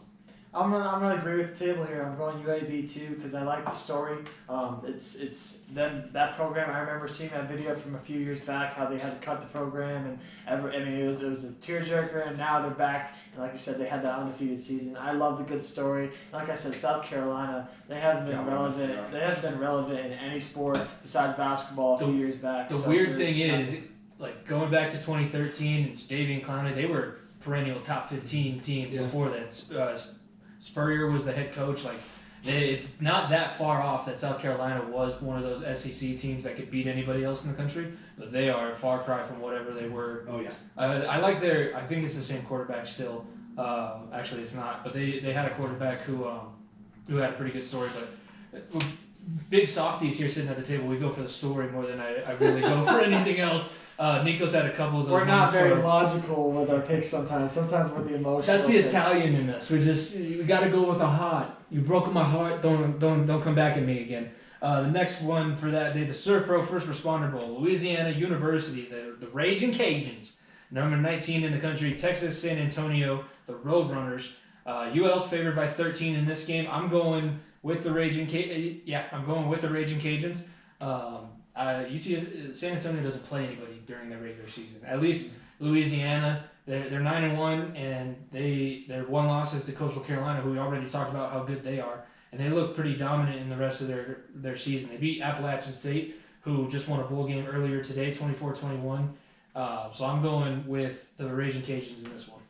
I'm gonna agree with the table here. I'm going UAB too because I like the story. It's then that program. I remember seeing that video from a few years back how they had to cut the program it was a tearjerker, and now they're back. And like you said, they had that undefeated season. I love the good story. Like I said, South Carolina, they haven't been relevant. They haven't been relevant in any sport besides basketball a few years back. The weird thing is, like going back to 2013 and Davian Clowney, they were perennial top 15 team before that. Spurrier was the head coach. Like, it's not that far off that South Carolina was one of those SEC teams that could beat anybody else in the country, but they are a far cry from whatever they were. Oh yeah. I think it's the same quarterback still. Actually, it's not, but they had a quarterback who had a pretty good story. But big softies here sitting at the table. We go for the story more than I really go for anything else. Niko's had a couple of those. We're not very logical with our picks sometimes. Sometimes we're the emotional. That's the Italian in us. We got to go with a heart. You broke my heart. Don't come back at me again. The next one for that day, the Surf Pro First Responder Bowl, Louisiana University, the Raging Cajuns, number 19 in the country, Texas San Antonio, the Roadrunners. UL's favored by 13 in this game. I'm going with the Raging Cajuns. San Antonio doesn't play anybody during the regular season. At least Louisiana, they're 9-1, and their one loss is to Coastal Carolina, who we already talked about how good they are. and they look pretty dominant in the rest of their season. They beat Appalachian State, who just won a bowl game earlier today, 24-21. So I'm going with the Raging Cajuns in this one.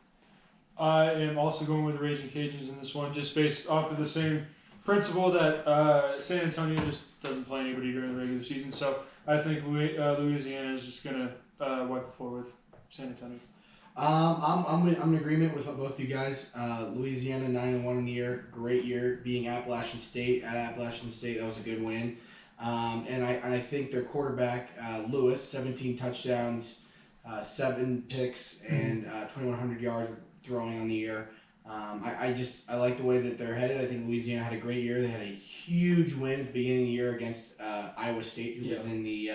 I am also going with the Raging Cajuns in this one, just based off of the same principle that San Antonio just doesn't play anybody during the regular season. So I think Louisiana is just going to wipe the floor with San Antonio. I'm in agreement with both you guys. Louisiana 9-1 in the year, great year. Beating Appalachian State at Appalachian State, that was a good win. And I think their quarterback Lewis, 17 touchdowns, 7 picks, and 2,100 yards throwing on the year. I like the way that they're headed. I think Louisiana had a great year. They had a huge win at the beginning of the year against Iowa State, who was in the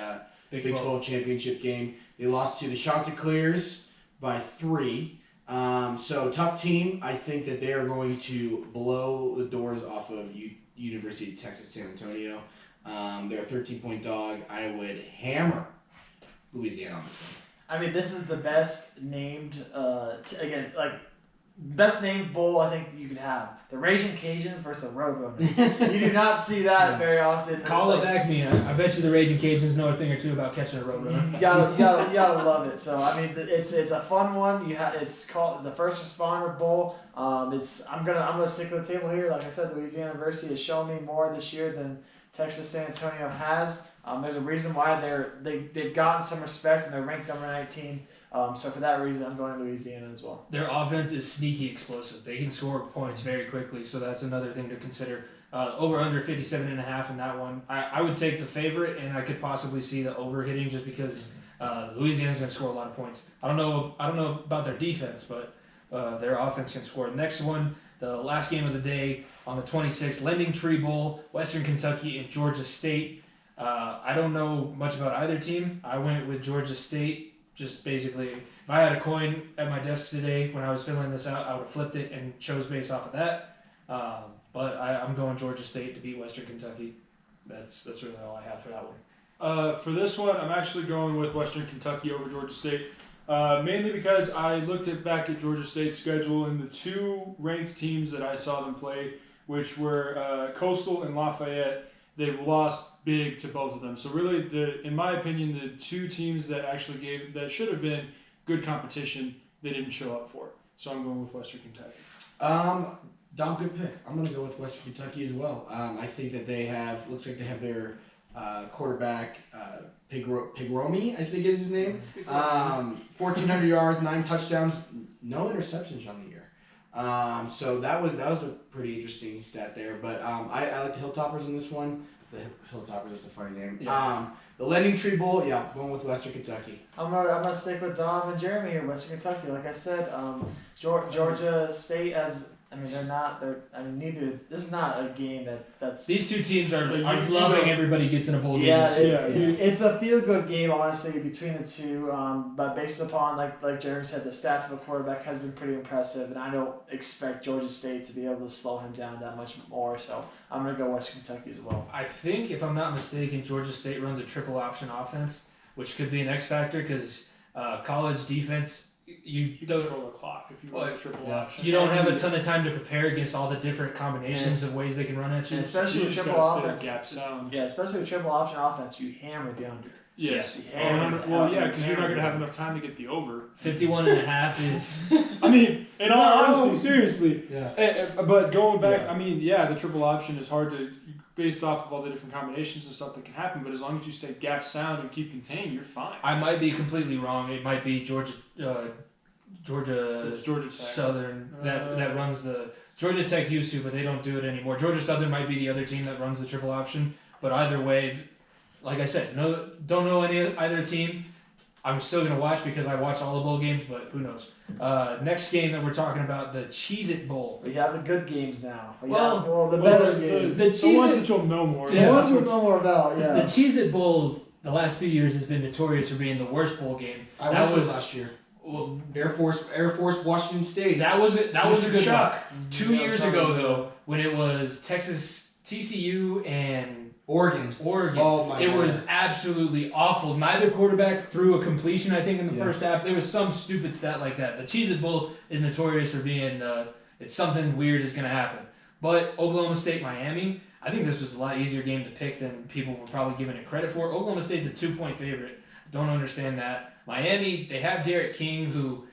Big 12 championship game. They lost to the Chanticleers by 3. So tough team. I think that they are going to blow the doors off of University of Texas San Antonio. They're a 13-point dog. I would hammer Louisiana on this one. I mean, this is the best named, best named bowl I think you could have. The Raging Cajuns versus the Roadrunners. You do not see that very often. Call it back me. I bet you the Raging Cajuns know a thing or two about catching a Roadrunner. You gotta love it. So I mean, it's a fun one. It's called the First Responder Bowl. I'm gonna stick with the table here. Like I said, Louisiana University has shown me more this year than Texas San Antonio has. There's a reason why they've gotten some respect and they're ranked number 19. So for that reason, I'm going to Louisiana as well. Their offense is sneaky explosive. They can score points very quickly, so that's another thing to consider. Over under 57.5 in that one. I would take the favorite, and I could possibly see the over hitting just because Louisiana's going to score a lot of points. I don't know about their defense, but their offense can score. Next one, the last game of the day on the 26th, Lending Tree Bowl, Western Kentucky and Georgia State. I don't know much about either team. I went with Georgia State. Just basically, if I had a coin at my desk today when I was filling this out, I would have flipped it and chose based off of that. But I'm going Georgia State to beat Western Kentucky. That's really all I have for that one. For this one, I'm actually going with Western Kentucky over Georgia State, mainly because I looked back at Georgia State's schedule and the 2 ranked teams that I saw them play, which were Coastal and Lafayette. They've lost big to both of them. So really, in my opinion, the 2 teams that actually that should have been good competition, they didn't show up for. So I'm going with Western Kentucky. Dom, good pick. I'm going to go with Western Kentucky as well. I think that looks like they have their quarterback, Pigromi, I think is his name. 1,400 yards, 9 touchdowns, no interceptions on the year. So that was a pretty interesting stat there. But I like the Hilltoppers in this one. The Hilltoppers is a funny name. Yeah. The Lending Tree Bowl, going with Western Kentucky. I'm gonna stick with Dom and Jeremy here, Western Kentucky. Like I said, Georgia State this is not a game that's. These 2 teams are loving everybody gets in a bowl game. It's a feel-good game, honestly, between the 2. But based upon, like Jeremy said, the stats of a quarterback has been pretty impressive, and I don't expect Georgia State to be able to slow him down that much more. So I'm going to go Western Kentucky as well. I think, if I'm not mistaken, Georgia State runs a triple option offense, which could be an X factor because college defense. You control the clock if you run a triple option. You don't have a ton of time to prepare against all the different combinations of ways they can run at you. And especially with triple offense. Especially with triple option offense, you hammer the under. Yes. Because you're not going to have enough time to get the over. 51.5 is. I mean, in all honesty, seriously. Yeah. But going back, the triple option is hard to, based off of all the different combinations and stuff that can happen. But as long as you stay gap sound and keep contained, you're fine. I might be completely wrong. It might be Georgia Tech. Southern that runs the. Georgia Tech used to, but they don't do it anymore. Georgia Southern might be the other team that runs the triple option. But either way, like I said, don't know either team. I'm still going to watch because I watched all the bowl games, but who knows. Next game that we're talking about, the Cheez-It Bowl. We have the good games now. The better games. The ones that you'll know more. The ones you'll know more about, The Cheez-It Bowl, the last few years, has been notorious for being the worst bowl game. I went last year. Well, Air Force, Washington State. That was a good Chuck. one. 2 years ago, though, when it was Texas, TCU, and Oregon. Oh my God. It was absolutely awful. Neither quarterback threw a completion, I think, in the first half. There was some stupid stat like that. The Cheez-It Bowl is notorious for being, it's something weird is going to happen. But Oklahoma State, Miami, I think this was a lot easier game to pick than people were probably giving it credit for. Oklahoma State's a 2-point favorite. Don't understand that. Miami, they have Derek King, who,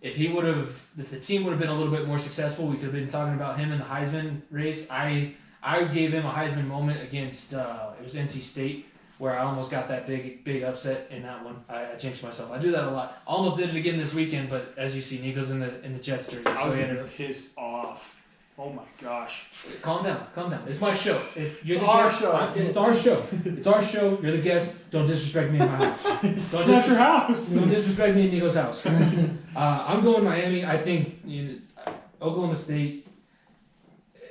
if the team would have been a little bit more successful, we could have been talking about him in the Heisman race. I gave him a Heisman moment against it was NC State, where I almost got that big upset in that one. I jinxed myself. I do that a lot. Almost did it again this weekend, but as you see, Niko's in the Jets jersey. I was he ended up pissed off. Oh my gosh. Calm down. It's my show. It's our show. It's our show. It's our show. You're the guest. Don't disrespect me in my house. It's not your house. Don't disrespect me in Niko's house. I'm going Miami. I think Oklahoma State.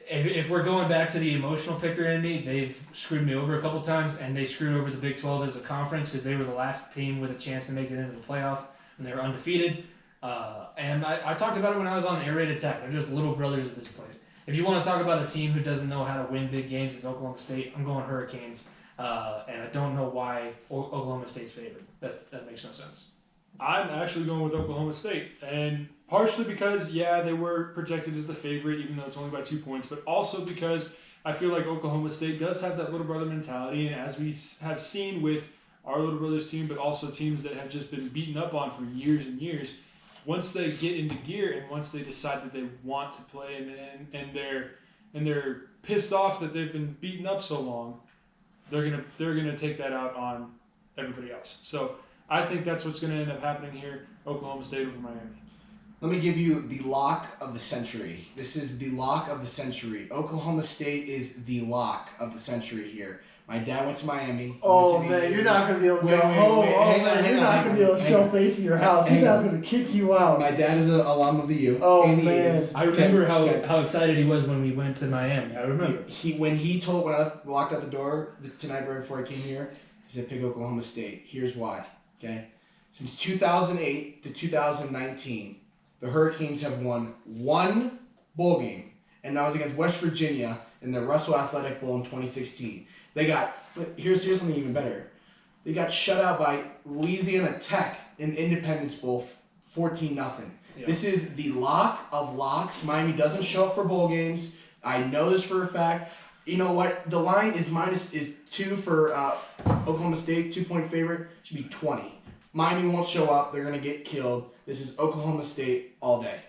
If we're going back to the emotional picker in me, they've screwed me over a couple times, and they screwed over the Big 12 as a conference because they were the last team with a chance to make it into the playoff, and they were undefeated. And I talked about it when I was on Air Raid Attack. They're just little brothers at this point. If you want to talk about a team who doesn't know how to win big games, it's Oklahoma State. I'm going Hurricanes, and I don't know why Oklahoma State's favored. That makes no sense. I'm actually going with Oklahoma State, and partially because, they were projected as the favorite, even though it's only by 2 points, but also because I feel like Oklahoma State does have that little brother mentality, and as we have seen with our little brothers team, but also teams that have just been beaten up on for years and years, once they get into gear and once they decide that they want to play and they're pissed off that they've been beaten up so long, they're gonna take that out on everybody else. So I think that's what's going to end up happening here. Oklahoma State over Miami. Let me give you the lock of the century. This is the lock of the century. Oklahoma State is the lock of the century here. My dad went to Miami. Oh, man, you're not going to be able to go home. You're not going to be able to show face in your house. Your dad's going to kick you out. My dad is an alum of the U. Oh, and man. I remember how excited he was when we went to Miami. I remember. When I walked out the door tonight right before I came here, he said, pick Oklahoma State. Here's why. Okay? Since 2008 to 2019, the Hurricanes have won one bowl game, and that was against West Virginia in the Russell Athletic Bowl in 2016. Here's something even better. They got shut out by Louisiana Tech in Independence Bowl 14-0. Yeah. This is the lock of locks. Miami doesn't show up for bowl games. I know this for a fact. You know what? The line is 2 for Oklahoma State, 2-point favorite. Should be 20. Miami won't show up. They're going to get killed. This is Oklahoma State all day.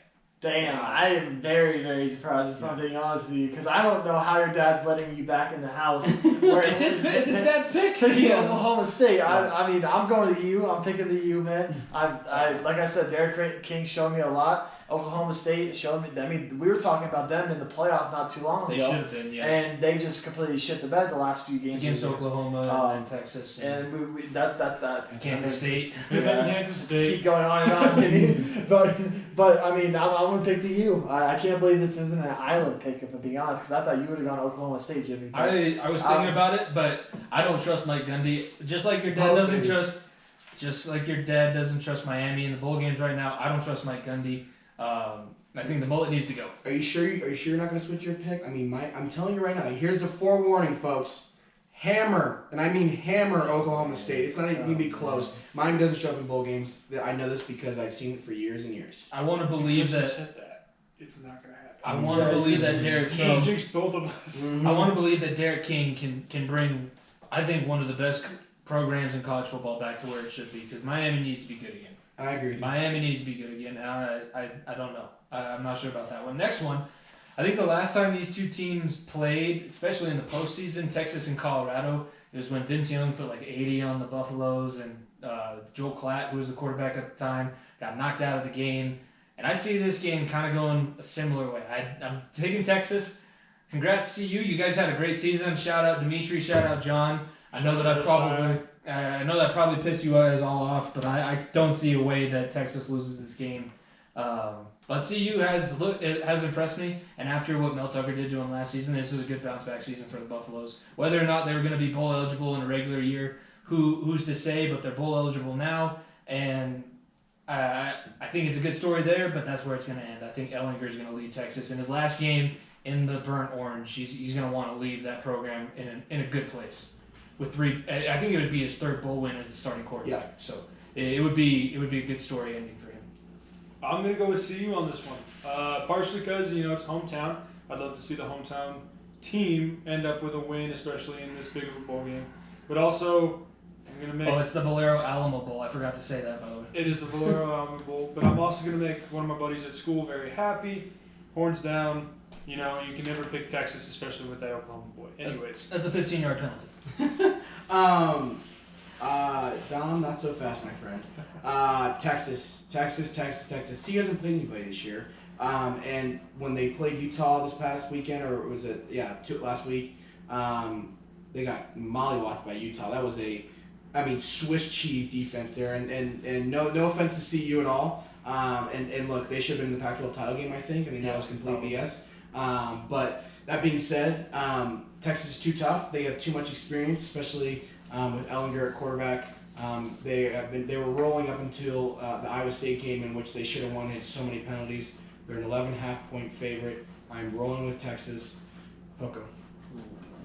Damn, I am very, very surprised if I'm being honest with you, because I don't know how your dad's letting you back in the house. Where it's his dad's pick. Picking Oklahoma State. I mean, I'm going to the U. I'm picking the U, man. Like I said, Derek King showed me a lot. Oklahoma State showed me. I mean, we were talking about them in the playoff not too long ago. They should have been, yeah. And they just completely shit the bed the last few games against Oklahoma and Texas. And that's that. Kansas State. Kansas State. Keep going on and on, Jimmy. but I mean, I'm going to pick the U. I can't believe this isn't an island pick, if I'm being honest, because I thought you would have gone Oklahoma State, Jimmy. But, I was thinking about it, but I don't trust Mike Gundy. Just like your dad doesn't trust Miami in the bowl games right now. I don't trust Mike Gundy. I think the mullet needs to go. Are you sure you're not going to switch your pick? I mean, I'm telling you right now. Here's the forewarning, folks. Hammer, and I mean hammer Oklahoma State. It's not even going to be close. Miami doesn't show up in bowl games. I know this because I've seen it for years and years. I want to believe that. It's not going to happen. I want to believe that Derek King. Jinx both of us. Mm-hmm. I want to believe that Derek King can bring, I think, one of the best programs in college football back to where it should be, because Miami needs to be good again. I agree with you. Miami needs to be good again. I don't know. I'm not sure about that one. Next one, I think the last time these two teams played, especially in the postseason, Texas and Colorado, it was when Vince Young put like 80 on the Buffaloes, and Joel Klatt, who was the quarterback at the time, got knocked out of the game. And I see this game kind of going a similar way. I'm taking Texas. Congrats to you. You guys had a great season. Shout out Dimitri. Shout out John. I know that probably pissed you guys all off, but I don't see a way that Texas loses this game. But CU has impressed me, and after what Mel Tucker did to him last season, this is a good bounce back season for the Buffaloes. Whether or not they were going to be bowl eligible in a regular year, who's to say? But they're bowl eligible now, and I think it's a good story there. But that's where it's going to end. I think Ellinger's going to lead Texas in his last game in the burnt orange. He's going to want to leave that program in a good place. With 3, I think it would be his 3rd bowl win as the starting quarterback. Yeah. So it would be a good story ending for him. I'm gonna go with CU on this one, partially because it's hometown. I'd love to see the hometown team end up with a win, especially in this big of a bowl game. But also, I'm going to make... Oh, it's the Valero Alamo Bowl. I forgot to say that, by the way. It is the Valero Alamo Bowl. But I'm also going to make one of my buddies at school very happy. Horns down. You know, you can never pick Texas, especially with that Oklahoma boy. Anyways. That's a 15-yard penalty. Dom, not so fast, my friend. Texas. See, hasn't played anybody this year. And when they played Utah this past weekend, or was it, last week, they got mollywopped by Utah. That was Swiss cheese defense there. And no offense to CU at all. And look, they should have been in the Pac-12 title game, I think. That was complete BS. But that being said, Texas is too tough. They have too much experience, especially with Ellinger at quarterback. They were rolling up until the Iowa State game, in which they should have won. Had so many penalties. They're an 11.5-point favorite. I'm rolling with Texas. Hook 'em.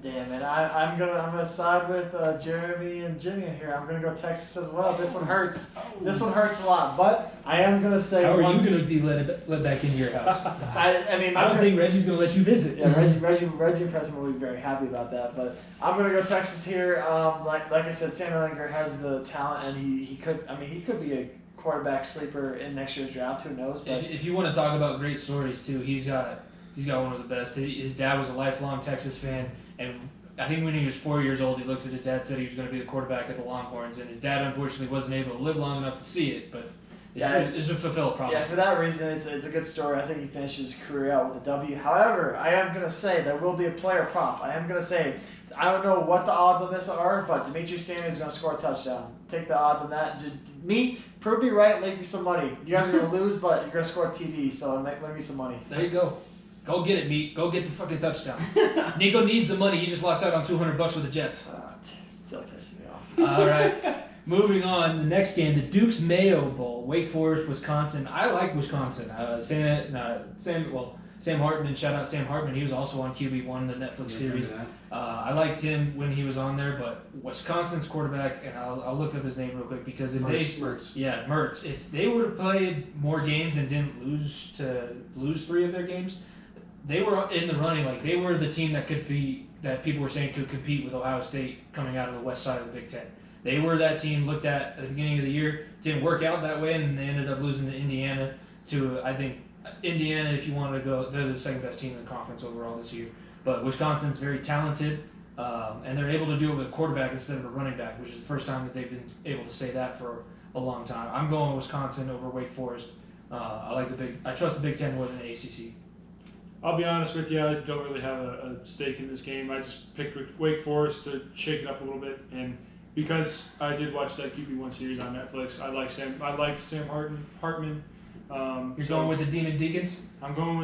Damn it! I'm gonna side with Jeremy and Jimmy in here. I'm gonna go Texas as well. This one hurts. This one hurts a lot, but I am gonna say. How are you gonna be let back into your house? I don't think Reggie's gonna let you visit. Yeah, Reggie and Preston will be very happy about that. But I'm gonna go Texas here. Like I said, Sam Ellinger has the talent, and he could be a quarterback sleeper in next year's draft. Who knows? But If you want to talk about great stories too, he's got one of the best. His dad was a lifelong Texas fan. And I think when he was 4 years old, he looked at his dad, said he was going to be the quarterback at the Longhorns, and his dad unfortunately wasn't able to live long enough to see it, but it's a fulfilled promise. Yeah, for that reason, it's a good story. I think he finishes his career out with a W. However, I am going to say there will be a player prop. I am going to say, I don't know what the odds on this are, but Demetrius Sanders is going to score a touchdown. Take the odds on that. Prove me right, make me some money. You guys are going to lose, but you're going to score a TD, so make me some money. There you go. Go get it, Meat. Go get the fucking touchdown. Niko needs the money. He just lost out on $200 with the Jets. Still pissing me off. All right. Moving on. The next game, the Duke's Mayo Bowl. Wake Forest, Wisconsin. I like Wisconsin. Sam Hartman. Shout out Sam Hartman. He was also on QB1, the Netflix series. I liked him when he was on there, but Wisconsin's quarterback, and I'll look up his name real quick because Mertz. If they would have played more games and didn't lose 3 of their games, they were in the running. Like, they were the team that people were saying could compete with Ohio State coming out of the west side of the Big Ten. They were that team looked at the beginning of the year. Didn't work out that way, and they ended up losing to Indiana. I think Indiana, if you want to go, they're the second best team in the conference overall this year. But Wisconsin's very talented, and they're able to do it with a quarterback instead of a running back, which is the first time that they've been able to say that for a long time. I'm going Wisconsin over Wake Forest. I trust the Big Ten more than the ACC. I'll be honest with you, I don't really have a stake in this game. I just picked Wake Forest to shake it up a little bit, and because I did watch that QB1 series on Netflix, I liked Sam Hartman. You're going with the Demon Deacons? I'm going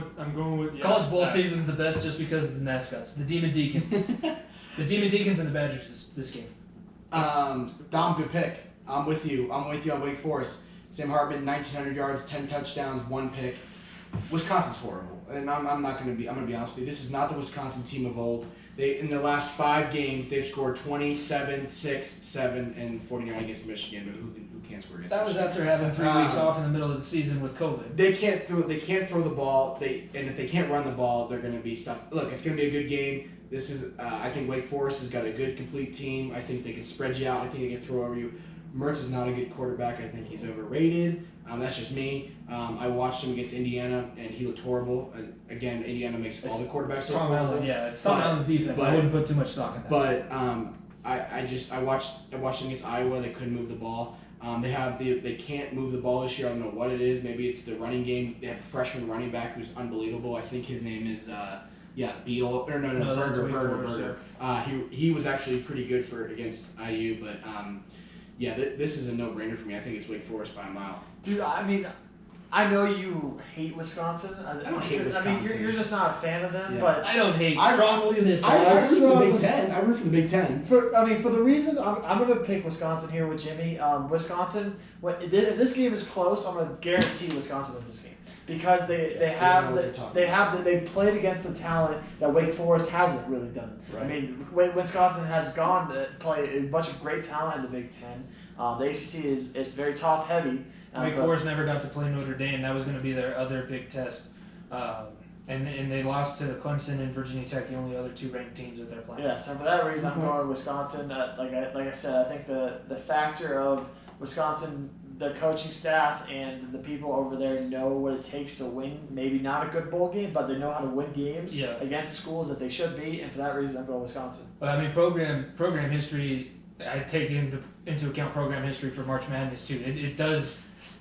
with College Bowl season's the best just because of the mascots. The Demon Deacons. The Demon Deacons and the Badgers this game. Dom, good pick. I'm with you on Wake Forest. Sam Hartman, 1,900 yards, 10 touchdowns, 1 pick. Wisconsin's horrible, and I'm going to be honest with you. This is not the Wisconsin team of old. In their last 5 games, they've scored 27, 6, 7, and 49 against Michigan. But who can't score against? That was Michigan? after having 3 weeks off in the middle of the season with COVID. They can't throw the ball. And if they can't run the ball, they're going to be stuck. Look, it's going to be a good game. This is I think Wake Forest has got a good complete team. I think they can spread you out. I think they can throw over you. Mertz is not a good quarterback. I think he's overrated. That's just me. I watched him against Indiana, and he looked horrible. Again, Indiana makes all the quarterbacks look horrible. It's Tom Allen's defense. I wouldn't put too much stock in that. But I watched them against Iowa. They couldn't move the ball. They can't move the ball this year. I don't know what it is. Maybe it's the running game. They have a freshman running back who's unbelievable. I think his name is Beal. Berger. He was actually pretty good against IU, but this is a no-brainer for me. I think it's Wake Forest by a mile. Dude, I mean, I know you hate Wisconsin. I don't hate Wisconsin. I mean, you're just not a fan of them, Yeah. but I don't hate strongly this. I root for the Big Ten. I root for the Big Ten. For the reason I'm going to pick Wisconsin here with Jimmy. Wisconsin, if this game is close, I'm going to guarantee Wisconsin wins this game because they played against the talent that Wake Forest hasn't really done. Right. I mean, Wisconsin has gone to play a bunch of great talent in the Big Ten. The ACC is very top heavy. Wake Forest never got to play Notre Dame. That was going to be their other big test. And they lost to Clemson and Virginia Tech, the only other 2 ranked teams that they're playing. Yeah, so for that reason, I'm going Wisconsin. Like I said, I think the factor of Wisconsin, the coaching staff and the people over there know what it takes to win. Maybe not a good bowl game, but they know how to win games against schools that they should beat. And for that reason, I'm going Wisconsin. But I mean, program history. I take into account program history for March Madness too.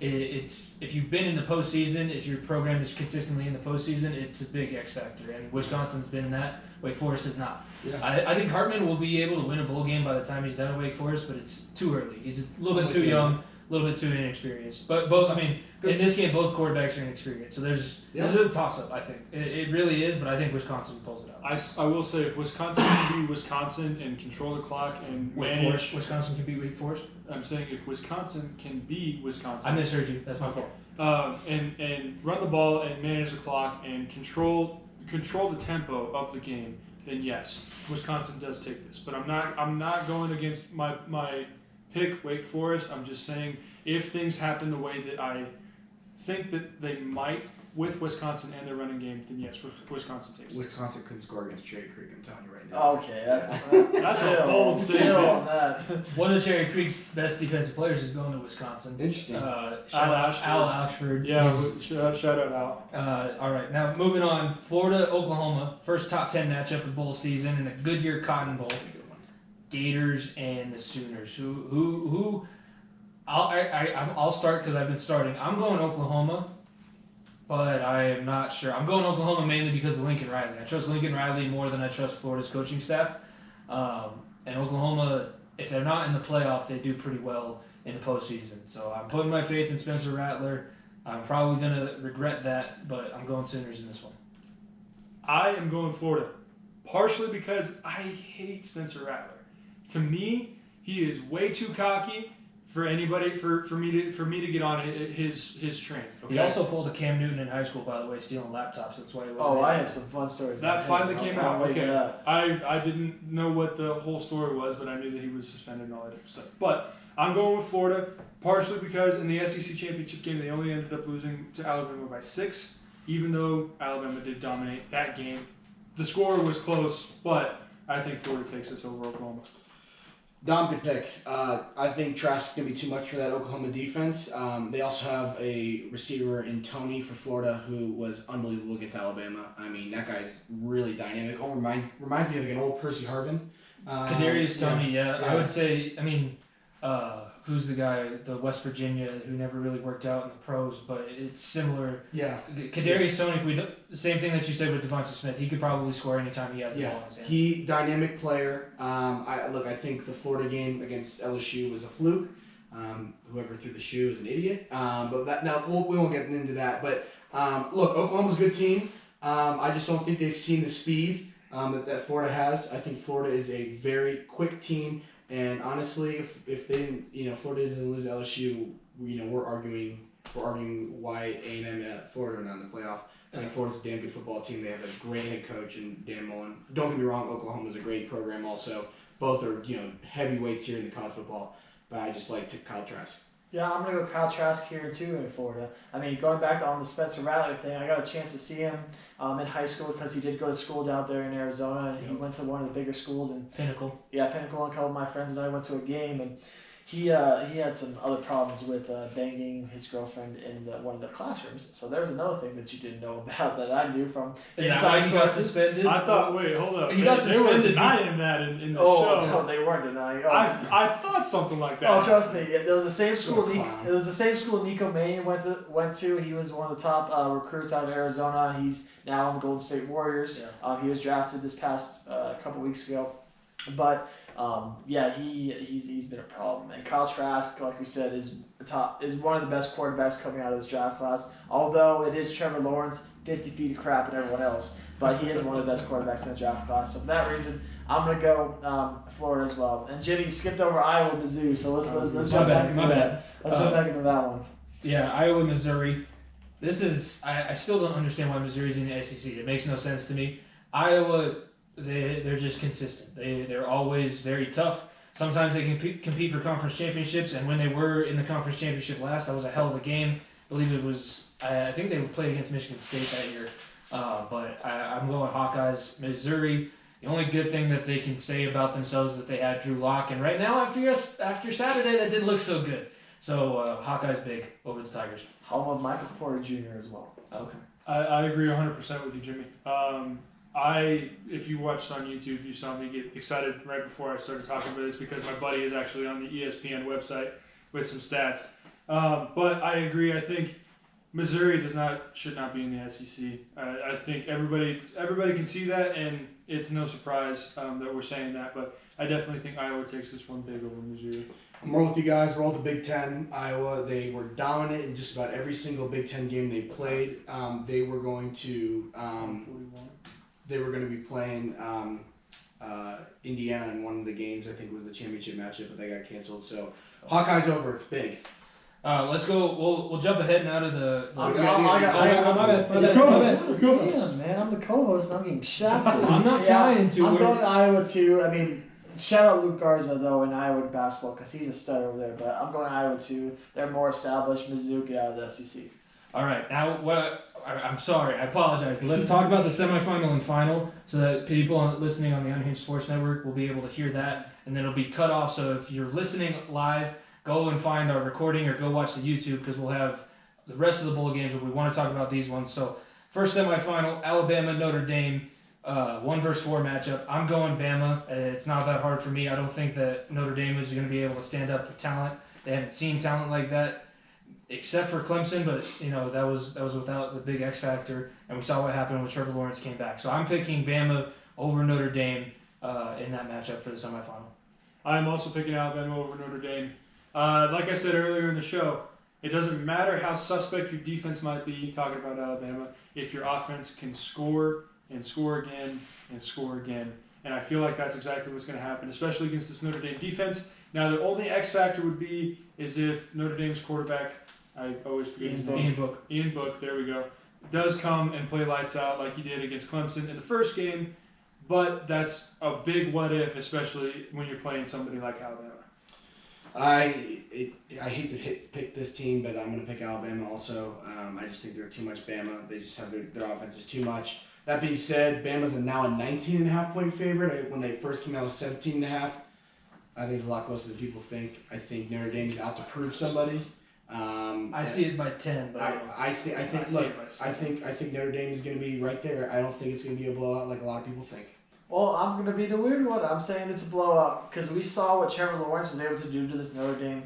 It's if you've been in the postseason, if your program is consistently in the postseason, it's a big X factor, and Wisconsin's been that. Wake Forest is not. Yeah. I think Hartman will be able to win a bowl game by the time he's done at Wake Forest, but it's too early. He's a little bit too young, a little bit too inexperienced. But both, I mean, in this game, both quarterbacks are inexperienced, so this is a toss-up. I think it really is, but I think Wisconsin pulls it out. I will say if Wisconsin can be Wisconsin and control the clock and manage, Wisconsin can beat Wake Forest. I'm saying if Wisconsin can be Wisconsin. I misheard you. That's my fault. And run the ball and manage the clock and control the tempo of the game, then yes, Wisconsin does take this. But I'm not going against my pick, Wake Forest. I'm just saying if things happen the way that I think that they might with Wisconsin and their running game, then yes, Wisconsin takes it. Wisconsin couldn't score against Cherry Creek, I'm telling you right now. Okay, That's a bold statement. on that. One of Cherry Creek's best defensive players is going to Wisconsin. Interesting. Al Ashford. Yeah, shout out Al. All right, now moving on. Florida, Oklahoma, first top 10 matchup of bowl season in the Goodyear Cotton Bowl. That's a good one. Gators and the Sooners. Who? I'll start because I've been starting. I'm going Oklahoma, but I am not sure. I'm going Oklahoma mainly because of Lincoln Riley. I trust Lincoln Riley more than I trust Florida's coaching staff. And Oklahoma, if they're not in the playoff, they do pretty well in the postseason. So I'm putting my faith in Spencer Rattler. I'm probably going to regret that, but I'm going Sooners in this one. I am going Florida, partially because I hate Spencer Rattler. To me, he is way too cocky for anybody for me to get on his train. Okay? He also pulled a Cam Newton in high school, by the way, stealing laptops. That's why he was. Oh, I have some fun stories. That finally came out. Okay, that. I didn't know what the whole story was, but I knew that he was suspended and all that different stuff. But I'm going with Florida, partially because in the SEC championship game they only ended up losing to Alabama by 6, even though Alabama did dominate that game. The score was close, but I think Florida takes this over Oklahoma. Dom, good pick. I think Trask is going to be too much for that Oklahoma defense. They also have a receiver in Tony for Florida who was unbelievable against Alabama. I mean, that guy's really dynamic. Oh, reminds me of like an old Percy Harvin. Kadarius Toney, yeah. I would say, I mean, who's the guy, the West Virginia, who never really worked out in the pros, but it's similar. Yeah. Kadarius Toney, if we do, the same thing that you said with Devonta Smith, he could probably score anytime he has the ball in his hands. He dynamic player. I think the Florida game against LSU was a fluke. Whoever threw the shoe is an idiot. But we won't get into that. But look, Oklahoma's a good team. I just don't think they've seen the speed that Florida has. I think Florida is a very quick team. And honestly, if they didn't, Florida doesn't lose LSU, we're arguing why A&M and Florida are not in the playoff. I think Florida's a damn good football team. They have a great head coach in Dan Mullen. Don't get me wrong, Oklahoma's a great program also. Both are, heavyweights here in the college football. But I just like Kyle Trask. Yeah, I'm going to go Kyle Trask here too in Florida. I mean, going back on the Spencer Rattler thing, I got a chance to see him in high school because he did go to school down there in Arizona, and he went to one of the bigger schools. Pinnacle. Yeah, Pinnacle, and a couple of my friends and I went to a game, and he had some other problems with banging his girlfriend in one of the classrooms. So there's another thing that you didn't know about that I knew from inside He got sources. suspended? I thought, wait, hold up. He got They were suspended. denying that in the Oh, show. no, they weren't denying. Oh. I thought something like that. Oh, trust me. There was the same school. What a clown. It was the same school Niko Mannion went to. He was one of the top recruits out of Arizona. He's now on the Golden State Warriors. Yeah. He was drafted this past couple weeks ago, but he's been a problem. And Kyle Trask, like we said, is one of the best quarterbacks coming out of this draft class. Although it is Trevor Lawrence, 50 feet of crap, and everyone else, but he is one of the best quarterbacks in the draft class. So for that reason, I'm gonna go Florida as well. And Jimmy skipped over Iowa, Mizzou, so let's jump back into that. Let's jump back into that one. Yeah, Iowa, Missouri. This is I still don't understand why Missouri's in the SEC. It makes no sense to me. Iowa, they're just consistent. They're always very tough. Sometimes they can compete for conference championships, and when they were in the conference championship last, that was a hell of a game. I believe it was. I think they played against Michigan State that year. But I'm going Hawkeyes. Missouri, the only good thing that they can say about themselves is that they had Drew Lock, and right now after Saturday that didn't look so good. So Hawkeyes big over the Tigers. How about Michael Porter Jr. as well? Okay. I agree 100% with you, Jimmy. If you watched on YouTube, you saw me get excited right before I started talking about this because my buddy is actually on the ESPN website with some stats. But I agree. I think Missouri should not be in the SEC. I think everybody can see that, and it's no surprise that we're saying that. But I definitely think Iowa takes this one big over Missouri. I'm more with you guys. We're all the Big Ten. Iowa, they were dominant in just about every single Big Ten game they played. They were going to be playing Indiana in one of the games. I think it was the championship matchup, but they got canceled. So Hawkeyes over, big. Let's go. We'll jump ahead now to the. My bad. Damn, man, I'm the co-host and I'm getting shafted. I'm not trying to. I'm going Iowa too. I mean, shout out Luke Garza though in Iowa basketball because he's a stud over there. But I'm going Iowa too. They're more established. Mizzou, get out of the SEC. All right, now I'm sorry, I apologize, but let's talk about the semifinal and final so that people listening on the Unhinged Sports Network will be able to hear that, and then it'll be cut off. So if you're listening live, go and find our recording or go watch the YouTube because we'll have the rest of the bowl games, but we want to talk about these ones. So first semifinal, Alabama, Notre Dame, 1 versus 4 matchup. I'm going Bama. It's not that hard for me. I don't think that Notre Dame is going to be able to stand up to talent. They haven't seen talent like that, except for Clemson, but that was without the big X factor, and we saw what happened when Trevor Lawrence came back. So I'm picking Bama over Notre Dame in that matchup for the semifinal. I'm also picking Alabama over Notre Dame. Like I said earlier in the show, it doesn't matter how suspect your defense might be, talking about Alabama, if your offense can score and score again and score again. And I feel like that's exactly what's going to happen, especially against this Notre Dame defense. Now, the only X factor would be is if Notre Dame's quarterback, I always forget his name. Ian Book, there we go, does come and play lights out like he did against Clemson in the first game. But that's a big what if, especially when you're playing somebody like Alabama. I hate to pick this team, but I'm going to pick Alabama also. I just think they're too much Bama. They just have their offense is too much. That being said, Bama's now a 19.5 point favorite. When they first came out, it was 17.5. I think it's a lot closer than people think. I think Notre Dame's out to prove somebody. I see it by 10, but I think Notre Dame is going to be right there. I don't think it's going to be a blowout like a lot of people think. Well, I'm going to be the weird one. I'm saying it's a blowout because we saw what Trevor Lawrence was able to do to this Notre Dame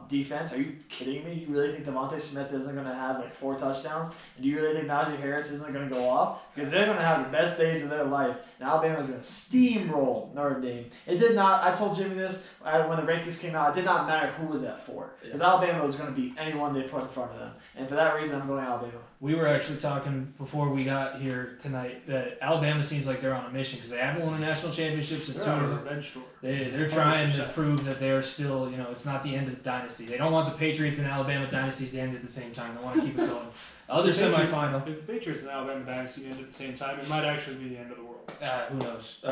defense. Are you kidding me? You really think Devontae Smith isn't going to have like 4 touchdowns? And do you really think Najee Harris isn't going to go off? Because they're going to have the best days of their life. And Alabama's going to steamroll Notre Dame. It did not. I told Jimmy this when the rankings came out. It did not matter who was at 4 because Alabama was going to beat anyone they put in front of them. And for that reason, I'm going Alabama. We were actually talking before we got here tonight that Alabama seems like they're on a mission because they haven't won a national championships in 2 on a revenge tour. They're trying to prove that they're still, it's not the end of the dynasty. They don't want the Patriots and Alabama dynasties to end at the same time. They want to keep it going. Other semifinal. If the Patriots and Alabama dynasty end at the same time, it might actually be the end of the world. Who knows?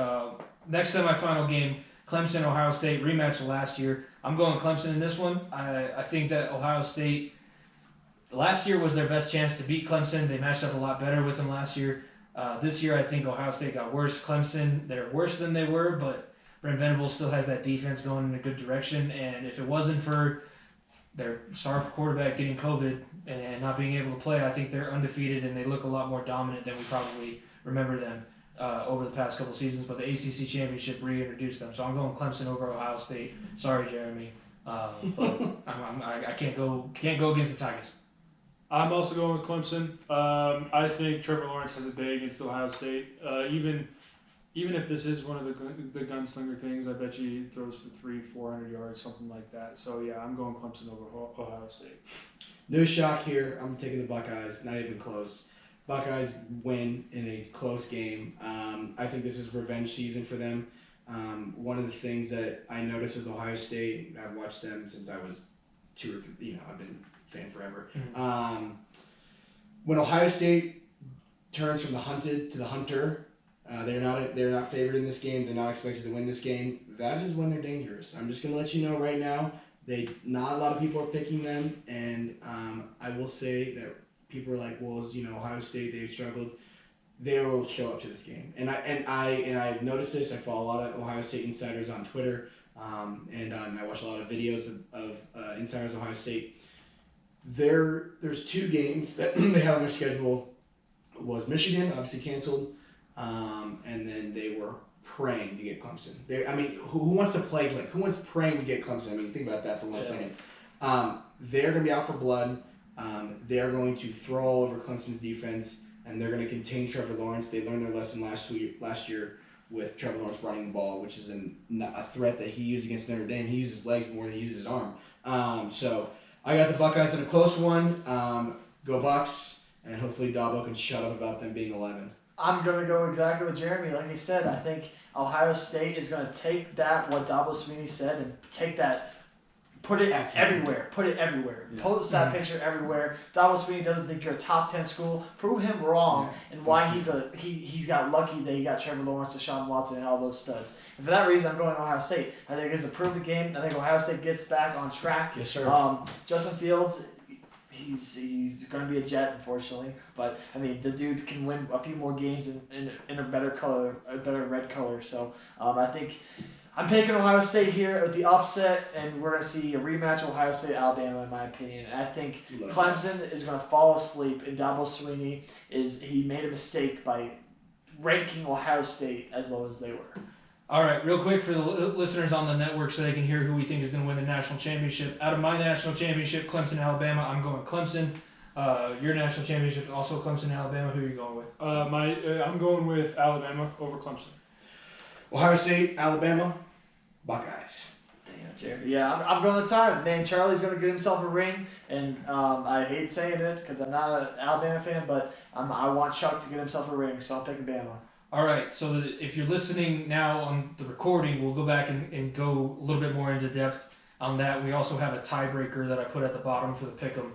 Next semifinal game, Clemson, Ohio State, rematch of last year. I'm going Clemson in this one. I think that Ohio State, last year was their best chance to beat Clemson. They matched up a lot better with them last year. This year, I think Ohio State got worse. Clemson, they're worse than they were, but Brent Venables still has that defense going in a good direction. And if it wasn't for their star quarterback getting COVID and not being able to play, I think they're undefeated and they look a lot more dominant than we probably remember them over the past couple seasons. But the ACC championship reintroduced them, so I'm going Clemson over Ohio State. Sorry, Jeremy, but I can't go against the Tigers. I'm also going with Clemson. I think Trevor Lawrence has a day against Ohio State. Even if this is one of the gunslinger things, I bet you he throws for 300-400 yards, something like that. So yeah, I'm going Clemson over Ohio State. No shock here. I'm taking the Buckeyes. Not even close. Buckeyes win in a close game. I think this is revenge season for them. One of the things that I noticed with Ohio State, I've watched them since I was 2 or 3. I've been a fan forever. Mm-hmm. When Ohio State turns from the hunted to the hunter, they're not favored in this game. They're not expected to win this game. That is when they're dangerous. I'm just gonna let you know right now. Not a lot of people are picking them, and I will say that people are like, well, Ohio State, they've struggled. they will show up to this game. And I've noticed this. I follow a lot of Ohio State insiders on Twitter, and I watch a lot of videos of insiders of Ohio State. There's 2 games that they had on their schedule. Was Michigan, obviously canceled, and then they were praying to get Clemson. Who wants to play? Like, who wants praying to get Clemson? I mean, think about that for 1 second. They're going to be out for blood. They're going to throw all over Clemson's defense, and they're going to contain Trevor Lawrence. They learned their lesson last year with Trevor Lawrence running the ball, which is a threat that he used against Notre Dame. He used his legs more than he used his arm. So I got the Buckeyes in a close one. Go Bucks, and hopefully Dabo can shut up about them being 11. I'm going to go exactly with Jeremy. Like he said, I think Ohio State is going to take what Dabo Swinney said, and take that, put it everywhere. Put it everywhere. Yeah. Post that picture everywhere. Dabo Swinney doesn't think you're a top 10 school. Prove him wrong, and why he got lucky that he got Trevor Lawrence, Deshaun Watson, and all those studs. And for that reason, I'm going Ohio State. I think it's a proven game. I think Ohio State gets back on track. Yes, sir. Justin Fields, he's going to be a Jet, unfortunately. But, I mean, the dude can win a few more games in a better color, a better red color. So, I think I'm taking Ohio State here with the upset, and we're going to see a rematch of Ohio State-Alabama, in my opinion. And I think Clemson is going to fall asleep, and Dabo Swinney he made a mistake by ranking Ohio State as low as they were. All right, real quick for the listeners on the network so they can hear who we think is going to win the national championship. Out of my national championship, Clemson, Alabama, I'm going Clemson. Your national championship is also Clemson, Alabama. Who are you going with? I'm going with Alabama over Clemson. Ohio State, Alabama, Buckeyes. Damn, Jeremy. Yeah, I'm going the time. Man, Charlie's going to get himself a ring, and I hate saying it because I'm not an Alabama fan, but I want Chuck to get himself a ring, so I'll pick Bama. All right, so if you're listening now on the recording, we'll go back and go a little bit more into depth on that. We also have a tiebreaker that I put at the bottom for the pick'em.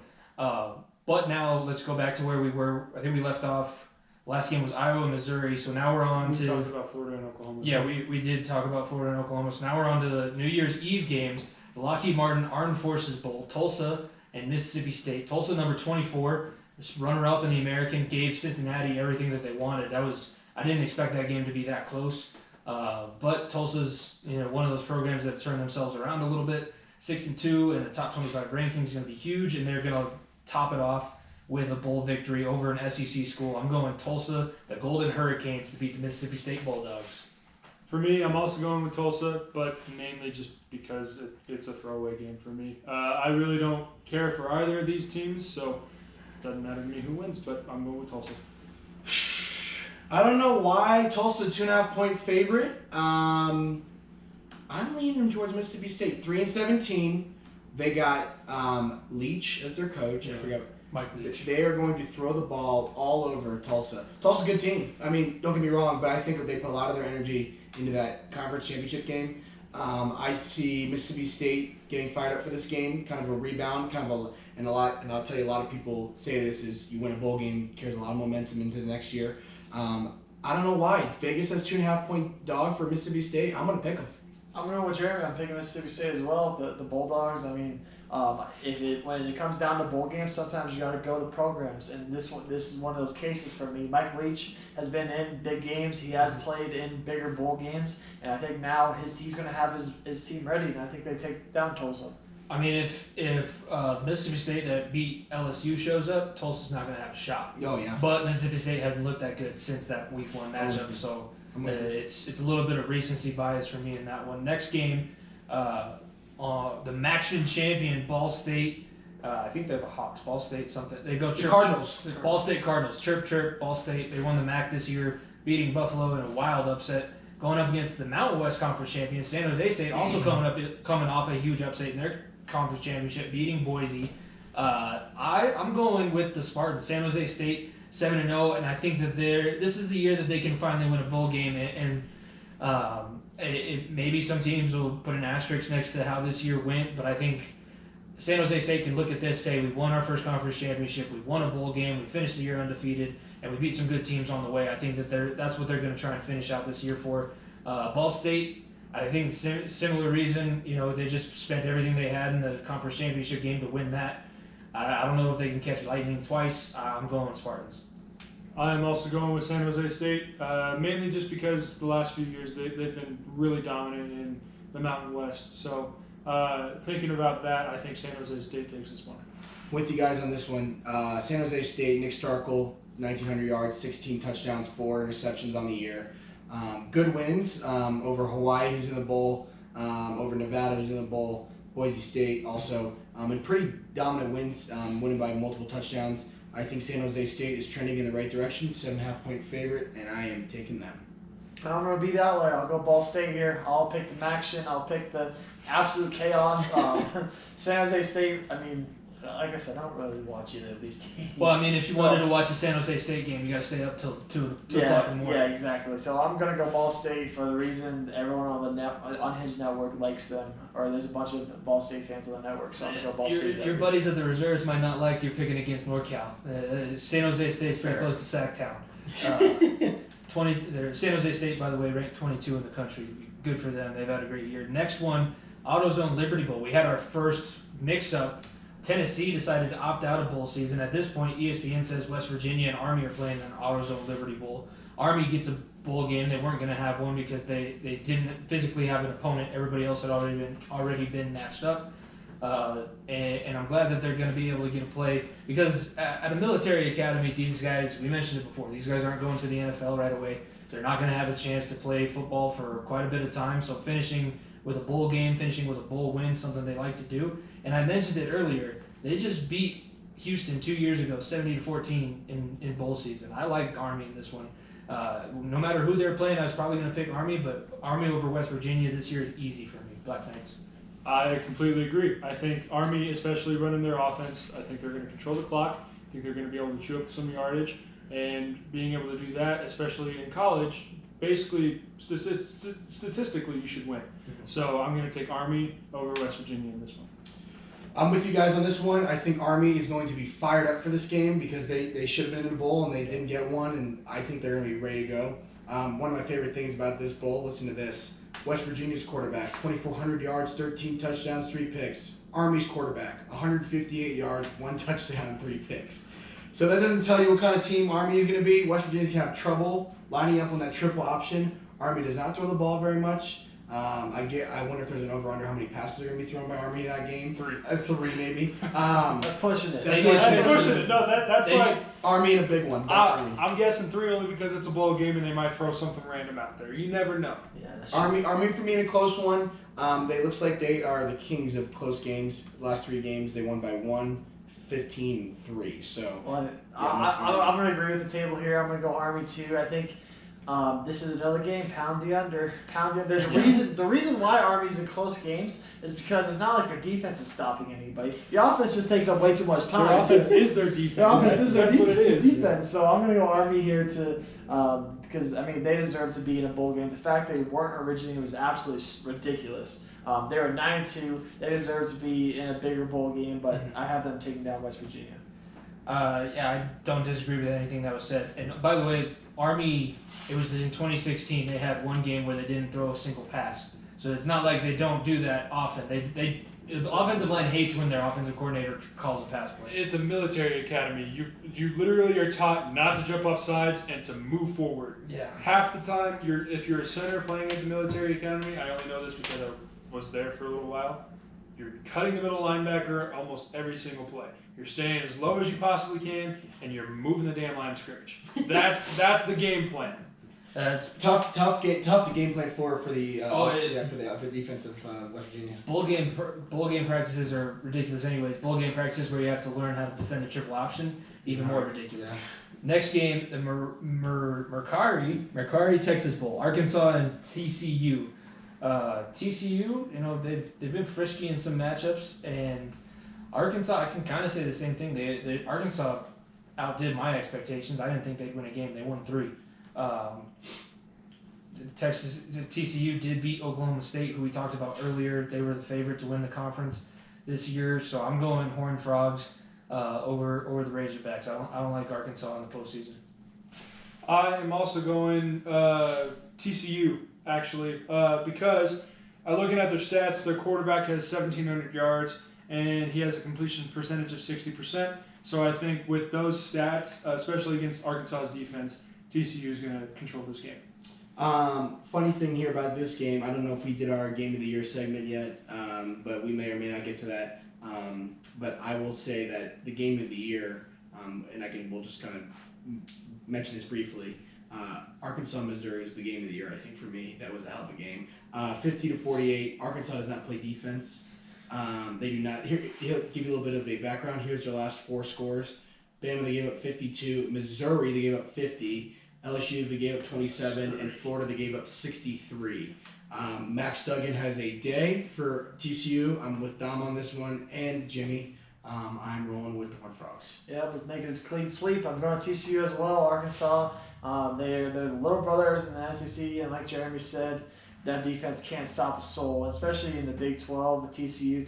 But now let's go back to where we were. I think we left off. Last game was Iowa, Missouri, so now we're on to... We talked about Florida and Oklahoma. Yeah, we did talk about Florida and Oklahoma. So now we're on to the New Year's Eve games. The Lockheed Martin Armed Forces Bowl, Tulsa and Mississippi State. Tulsa, number 24, runner-up in the American, gave Cincinnati everything that they wanted. I didn't expect that game to be that close, but Tulsa's one of those programs that have turned themselves around a little bit. 6-2 and the top 25 rankings is going to be huge, and they're going to top it off with a bowl victory over an SEC school. I'm going Tulsa, the Golden Hurricanes, to beat the Mississippi State Bulldogs. For me, I'm also going with Tulsa, but mainly just because it's a throwaway game for me. I really don't care for either of these teams, so it doesn't matter to me who wins, but I'm going with Tulsa. I don't know why Tulsa 2.5-point favorite. I'm leaning towards Mississippi State. 3-17. They got Leach as their coach. I forgot. Mike Leach. They are going to throw the ball all over Tulsa. Tulsa's a good team. I mean, don't get me wrong, but I think that they put a lot of their energy into that conference championship game. I see Mississippi State getting fired up for this game, kind of a rebound, and I'll tell you, a lot of people say this is you win a bowl game, carries a lot of momentum into the next year. I don't know why. Vegas has 2.5-point dog for Mississippi State. I'm going to pick them. I'm going with Jeremy. I'm picking Mississippi State as well. The Bulldogs, I mean, when it comes down to bowl games, sometimes you got to go the programs, and this is one of those cases for me. Mike Leach has been in big games. He has played in bigger bowl games, and I think now he's going to have his team ready, and I think they take down Tulsa. I mean, if Mississippi State that beat LSU shows up, Tulsa's not going to have a shot. Oh, yeah. But Mississippi State hasn't looked that good since that Week 1 matchup, so it's a little bit of recency bias for me in that one. Next game, the Maction champion, Ball State. I think they have a Hawks. Ball State something. They go chirp. Cardinals. Ball State Cardinals. Chirp, chirp. Ball State. They won the MAC this year, beating Buffalo in a wild upset. Going up against the Mountain West Conference champions, San Jose State, also coming off a huge upset in their conference championship, beating Boise. I'm going with the Spartans. San Jose State 7-0, and I think that this is the year that they can finally win a bowl game. And maybe some teams will put an asterisk next to how this year went, but I think San Jose State can look at this, say we won our first conference championship, we won a bowl game, we finished the year undefeated, and we beat some good teams on the way. I think that that's what they're going to try and finish out this year for. Ball State, I think similar reason, they just spent everything they had in the conference championship game to win that. I don't know if they can catch lightning twice. I'm going with Spartans. I am also going with San Jose State, mainly just because the last few years they've been really dominant in the Mountain West. So thinking about that, I think San Jose State takes this one. With you guys on this one, San Jose State, Nick Starkel, 1,900 yards, 16 touchdowns, 4 interceptions on the year. Good wins over Hawaii, who's in the bowl, over Nevada, who's in the bowl, Boise State also, and pretty dominant wins, winning by multiple touchdowns. I think San Jose State is trending in the right direction, 7.5-point favorite, and I am taking them. I'm going to be the outlier. I'll go Ball State here. I'll pick the action. I'll pick the absolute chaos. San Jose State, I mean, like I said, I don't really watch either of these teams. Well, I mean, if you wanted to watch a San Jose State game, you got to stay up till 2 o'clock in the morning. Yeah, exactly. So I'm going to go Ball State for the reason everyone on the Unhinged Network likes them, or there's a bunch of Ball State fans on the network, so I'm going to go Ball State. Your buddies at the reserves might not like you're picking against NorCal. San Jose State's pretty close to Sacktown. San Jose State, by the way, ranked 22 in the country. Good for them. They've had a great year. Next one, AutoZone Liberty Bowl. We had our first mix-up. Tennessee decided to opt out of bowl season. At this point, ESPN says West Virginia and Army are playing an AutoZone Liberty Bowl. Army gets a bowl game. They weren't going to have one because they didn't physically have an opponent. Everybody else had already been matched up. And I'm glad that they're going to be able to get a play because at a military academy, these guys, we mentioned it before, these guys aren't going to the NFL right away. They're not going to have a chance to play football for quite a bit of time. So finishing with a bowl game, finishing with a bowl win, something they like to do. And I mentioned it earlier, they just beat Houston 2 years ago, 70-14 in bowl season. I like Army in this one. No matter who they're playing, I was probably going to pick Army, but Army over West Virginia this year is easy for me. Black Knights. I completely agree. I think Army, especially running their offense, I think they're going to control the clock. I think they're going to be able to chew up some yardage. And being able to do that, especially in college, basically, statistically, you should win. Mm-hmm. So I'm going to take Army over West Virginia in this one. I'm with you guys on this one. I think Army is going to be fired up for this game because they should have been in the bowl and they didn't get one, and I think they're going to be ready to go. One of my favorite things about this bowl, listen to this. West Virginia's quarterback, 2,400 yards, 13 touchdowns, 3 picks. Army's quarterback, 158 yards, 1 touchdown, and 3 picks. So that doesn't tell you what kind of team Army is going to be. West Virginia's going to have trouble lining up on that triple option. Army does not throw the ball very much. I wonder if there's an over-under how many passes are going to be thrown by Army in that game. 3. 3 maybe. That's pushing it. That's pushing it. No, that's like Army in a big one. I'm guessing 3 only because it's a bowl game and they might throw something random out there. You never know. Yeah, that's Army for me in a close one. They looks like they are the kings of close games. Last 3 games they won by 1, 15, 3. So well, I'm going to agree with the table here. I'm going to go Army too. I think this is another game. Pound the under. There's a reason. The reason why Army's in close games is because it's not like their defense is stopping anybody. The offense just takes up way too much time. Their offense is their defense. Their offense is their that's what it is. defense. So I'm going to go Army here to because I mean they deserve to be in a bowl game. The fact they weren't originally was absolutely ridiculous. They were 9-2. They deserve to be in a bigger bowl game, but I have them taking down West Virginia. Yeah, I don't disagree with anything that was said. And by the way, Army, it was in 2016. They had 1 game where they didn't throw a single pass. So it's not like they don't do that often. The offensive line hates when their offensive coordinator calls a pass play. It's a military academy. You literally are taught not to jump off sides and to move forward. Yeah. Half the time, if you're a center playing at the military academy, I only know this because I was there for a little while. You're cutting the middle linebacker almost every single play. You're staying as low as you possibly can, and you're moving the damn line of scrimmage. That's the game plan. It's tough to game plan for the for defense of West Virginia. Bowl game practices are ridiculous anyways. Bowl game practices where you have to learn how to defend a triple option, even more ridiculous. Yeah. Next game, the Mercari Texas Bowl, Arkansas and TCU. TCU, they've been frisky in some matchups, and Arkansas, I can kind of say the same thing. They Arkansas outdid my expectations. I didn't think they'd win a game. They won 3. TCU did beat Oklahoma State, who we talked about earlier. They were the favorite to win the conference this year, so I'm going Horned Frogs over the Razorbacks. I don't like Arkansas in the postseason. I am also going TCU. Actually, because looking at their stats, their quarterback has 1,700 yards, and he has a completion percentage of 60%. So I think with those stats, especially against Arkansas's defense, TCU is going to control this game. Funny thing here about this game, I don't know if we did our Game of the Year segment yet, but we may or may not get to that. But I will say that the Game of the Year, and we'll just kind of mention this briefly. Arkansas, Missouri is the Game of the Year, I think, for me. That was a hell of a game. 50-48. Arkansas does not play defense. They do not. Here, he'll give you a little bit of a background. Here's their last 4 scores. Bama, they gave up 52. Missouri, they gave up 50. LSU, they gave up 27. And Florida, they gave up 63. Max Duggan has a day for TCU. I'm with Dom on this one. And Jimmy, I'm rolling with the Horned Frogs. Yeah, I was making a clean sweep. I'm going to TCU as well. Arkansas, they're little brothers in the SEC. And like Jeremy said, that defense can't stop a soul, especially in the Big 12. The the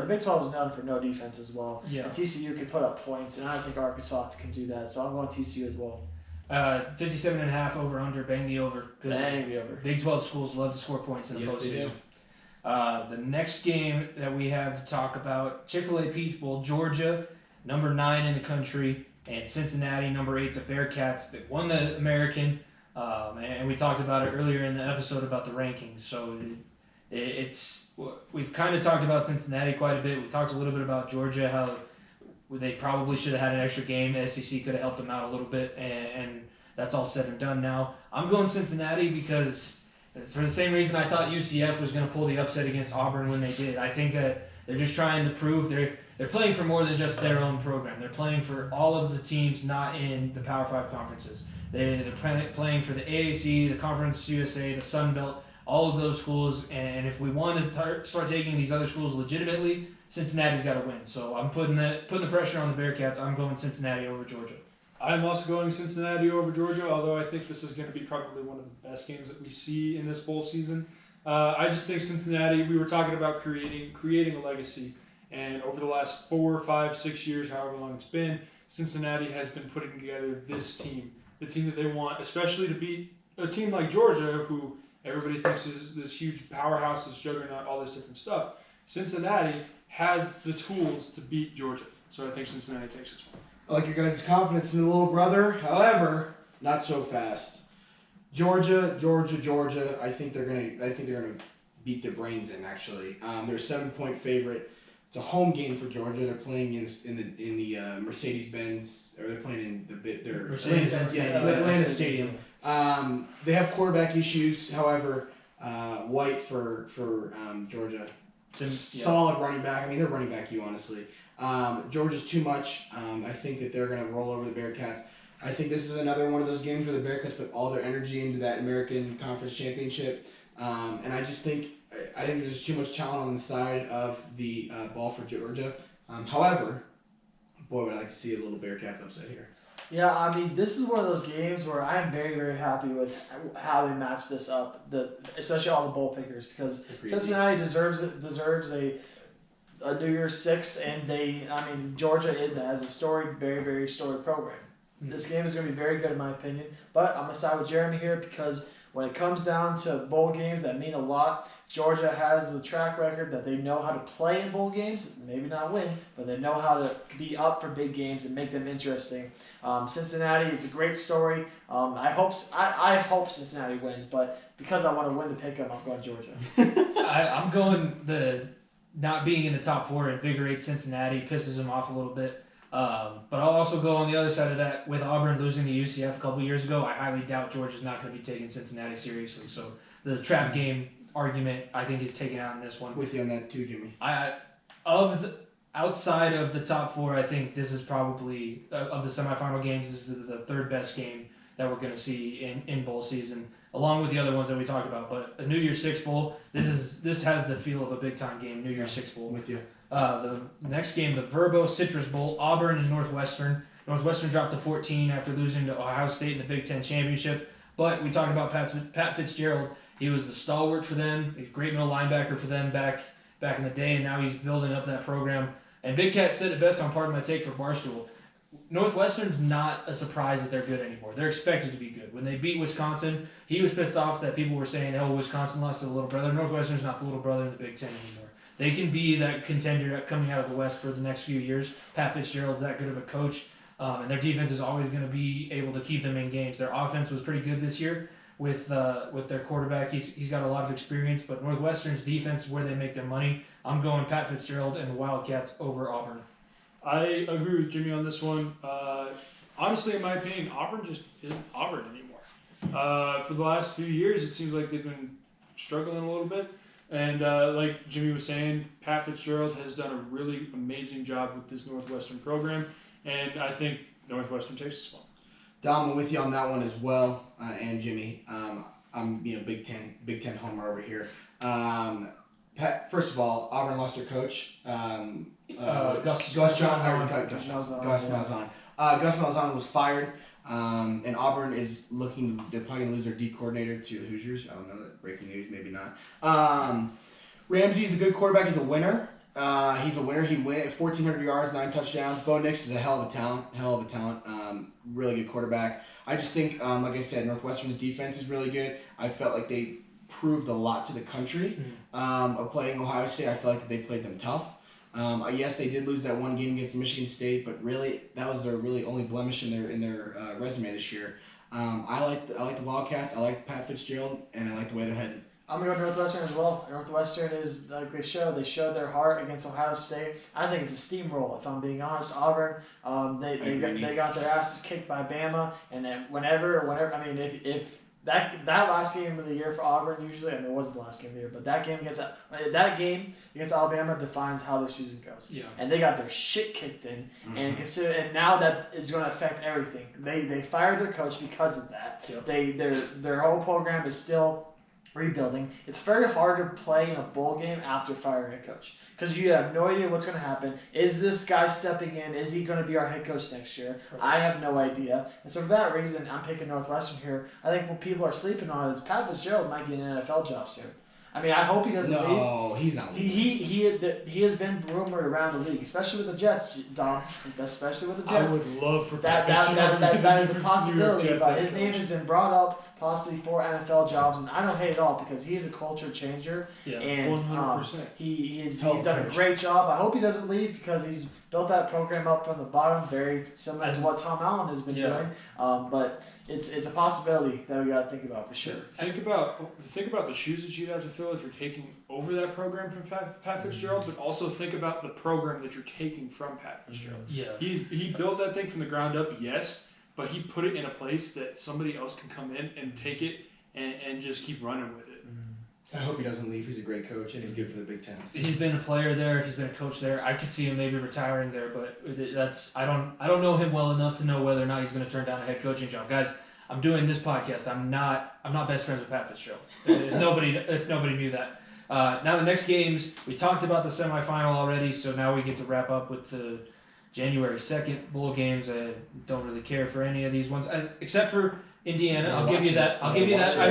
Big 12 is known for no defense as well. Yeah. And TCU can put up points, and I don't think Arkansas can do that. So I'm going TCU as well. 57.5 over under, bang the over. Bang the over. Big 12 schools love to score points in the Yes, they postseason. do. The next game that we have to talk about, Chick-fil-A Peach Bowl, Georgia, number 9 in the country, and Cincinnati, number 8, the Bearcats. They won the American, and we talked about it earlier in the episode about the rankings. So we've kind of talked about Cincinnati quite a bit. We talked a little bit about Georgia, how they probably should have had an extra game. The SEC could have helped them out a little bit, and that's all said and done now. I'm going Cincinnati because for the same reason I thought UCF was going to pull the upset against Auburn when they did. I think that they're just trying to prove they're playing for more than just their own program. They're playing for all of the teams not in the Power 5 conferences. They're playing for the AAC, the Conference USA, the Sun Belt, all of those schools. And if we want to start taking these other schools legitimately, Cincinnati's got to win. So I'm putting the pressure on the Bearcats. I'm going Cincinnati over Georgia. I'm also going Cincinnati over Georgia, although I think this is going to be probably one of the best games that we see in this bowl season. I just think Cincinnati, we were talking about creating a legacy, and over the last 4, 5, 6 years, however long it's been, Cincinnati has been putting together this team, the team that they want, especially to beat a team like Georgia, who everybody thinks is this huge powerhouse, this juggernaut, all this different stuff. Cincinnati has the tools to beat Georgia, so I think Cincinnati takes this one. I like your guys' confidence in the little brother. However, not so fast. Georgia. I think they're gonna beat their brains in. Actually, they're a 7-point favorite. It's a home game for Georgia. They're playing in the Mercedes-Benz, or they're playing in their Mercedes-Benz Atlanta Stadium. They have quarterback issues. However, White for Georgia, solid running back. I mean, they're running back you honestly. Georgia's too much. I think that they're going to roll over the Bearcats. I think this is another one of those games where the Bearcats put all their energy into that American Conference Championship. And I think there's too much talent on the side of the ball for Georgia. However, boy, would I like to see a little Bearcats upset here. Yeah, I mean, this is one of those games where I'm very, very happy with how they match this up, especially all the bowl pickers, because Cincinnati deserves a New Year's Six, and Georgia has a very, very storied program. Mm-hmm. This game is going to be very good in my opinion, but I'm going to side with Jeremy here because when it comes down to bowl games that mean a lot, Georgia has the track record that they know how to play in bowl games, maybe not win, but they know how to be up for big games and make them interesting. Cincinnati, it's a great story. I hope Cincinnati wins, but because I want to win the pick'em, I'm going Georgia. I'm going the not being in the top 4 invigorates Cincinnati, pisses them off a little bit. But I'll also go on the other side of that. With Auburn losing to UCF a couple years ago, I highly doubt Georgia's not going to be taking Cincinnati seriously. So the trap game argument, I think, is taken out in this one. With you on that too, Jimmy. Outside of the top 4, I think this is probably, of the semifinal games, this is the third best game that we're going to see in bowl season, along with the other ones that we talked about. But a New Year's Six bowl, this has the feel of a big time game. New Year's Six bowl. With you. The next game, the Verbo Citrus Bowl, Auburn and Northwestern. Northwestern dropped to 14 after losing to Ohio State in the Big Ten Championship. But we talked about Pat Fitzgerald. He was the stalwart for them. He's a great middle linebacker for them back in the day, and now he's building up that program. And Big Cat said it best on Pardon My Take for Barstool. Northwestern's not a surprise that they're good anymore. They're expected to be good. When they beat Wisconsin, he was pissed off that people were saying, oh, Wisconsin lost to the little brother. Northwestern's not the little brother in the Big Ten anymore. they can be that contender coming out of the West for the next few years. Pat Fitzgerald's that good of a coach, and their defense is always going to be able to keep them in games. Their offense was pretty good this year with their quarterback. He's got a lot of experience, but Northwestern's defense, where they make their money, I'm going Pat Fitzgerald and the Wildcats over Auburn. I agree with Jimmy on this one. Honestly, in my opinion, Auburn just isn't Auburn anymore. For the last few years, it seems like they've been struggling a little bit. And like Jimmy was saying, Pat Fitzgerald has done a really amazing job with this Northwestern program, and I think Northwestern takes this one. Dom, I'm with you on that one as well, and Jimmy. I'm Big Ten homer over here. First of all, Auburn lost their coach. Gus Malzahn. Gus Malzahn was fired, and Auburn is they're probably going to lose their D coordinator to the Hoosiers. I don't know, that breaking news, maybe not. Ramsey's a good quarterback. He's a winner. He went 1,400 yards, 9 touchdowns. Bo Nix is a hell of a talent. Really good quarterback. I just think, like I said, Northwestern's defense is really good. I felt like they proved a lot to the country of playing Ohio State. I feel like they played them tough. Yes, they did lose that one game against Michigan State, but really that was their really only blemish in their resume this year. I like the Wildcats. I like Pat Fitzgerald, and I like the way they're headed. I'm going to go Northwestern as well. Northwestern is, like they showed their heart against Ohio State. I think it's a steamroll, if I'm being honest. Auburn, they got their asses kicked by Bama, and then whenever, I mean, if that last game of the year for Auburn, usually, I mean, it wasn't the last game of the year, but that game against Alabama defines how their season goes. Yeah. And they got their shit kicked in, and now that it's going to affect everything. They fired their coach because of that. Yep. Their whole program is still rebuilding. It's very hard to play in a bowl game after firing a coach because you have no idea what's going to happen. Is this guy stepping in? Is he going to be our head coach next year? Right. I have no idea. And so for that reason, I'm picking Northwestern here. I think what people are sleeping on is Pat Fitzgerald might get an NFL job soon. I mean, I hope he doesn't leave. No, he's not leaving. He has been rumored around the league, especially with the Jets, Dom. Especially with the Jets. I would love for that is a possibility. But his name coach. has been brought up possibly for NFL jobs, and I don't hate it all because he is a culture changer. Yeah, and 100%. He's done a great job. I hope he doesn't leave because he's built that program up from the bottom, very similar to what Tom Allen has been doing. But it's a possibility that we got to think about for sure. Think about the shoes that you'd have to fill if you're taking over that program from Pat Fitzgerald, but also think about the program that you're taking from Pat Fitzgerald. Yeah. He built that thing from the ground up, yes, but he put it in a place that somebody else can come in and take it and just keep running with it. I hope he doesn't leave. He's a great coach and he's good for the Big Ten. He's been a player there. He's been a coach there. I could see him maybe retiring there, but I don't know him well enough to know whether or not he's going to turn down a head coaching job. Guys, I'm doing this podcast. I'm not best friends with Pat Fitzgerald. If nobody knew that. Now the next games, we talked about the semifinal already, so now we get to wrap up with the January 2nd bowl games. I don't really care for any of these ones, except for Indiana. I'll give you that.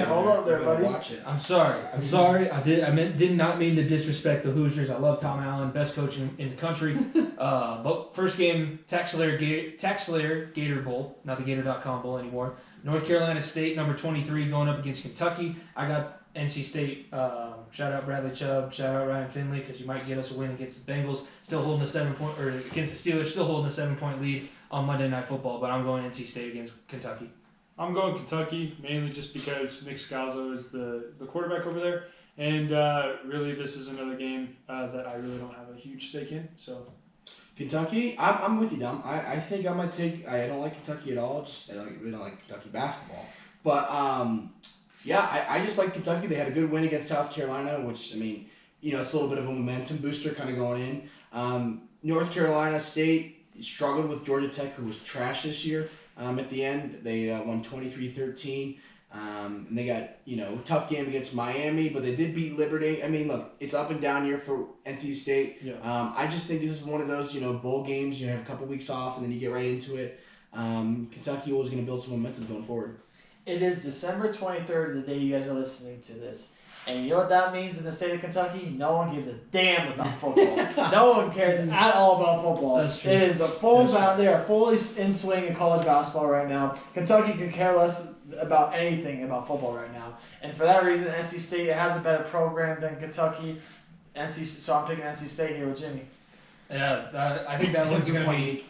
Hold up there, buddy. Watch it. I'm sorry. I did not mean to disrespect the Hoosiers. I love Tom Allen, best coach in the country. But first game, Taxslayer Gator Bowl, not the Gator.com Bowl anymore. North Carolina State, number 23, going up against Kentucky. I got NC State. Shout out Bradley Chubb. Shout out Ryan Finley because you might get us a win against the Bengals. Still holding a 7-point, or against the Steelers, still holding a 7-point lead on Monday Night Football. But I'm going NC State against Kentucky. I'm going Kentucky mainly just because Nick Scalzo is the quarterback over there, and really this is another game that I really don't have a huge stake in. So Kentucky, I'm with you, Dom. I think I might take. I don't like Kentucky at all. I really don't like Kentucky basketball. But I just like Kentucky. They had a good win against South Carolina, which I mean, it's a little bit of a momentum booster kind of going in. North Carolina State struggled with Georgia Tech, who was trash this year. At the end, they won 23-13. And they got, tough game against Miami, but they did beat Liberty. I mean, look, it's up and down here for NC State. Yeah. I just think this is one of those, bowl games. You have a couple weeks off, and then you get right into it. Kentucky was going to build some momentum going forward. It is December 23rd, the day you guys are listening to this. And you know what that means in the state of Kentucky? No one gives a damn about football. No one cares at all about football. That's true. It is a full bout. They are fully in swing in college basketball right now. Kentucky could care less about anything about football right now. And for that reason, NC State has a better program than Kentucky. So I'm picking NC State here with Jimmy. Yeah, I think that one's going to be.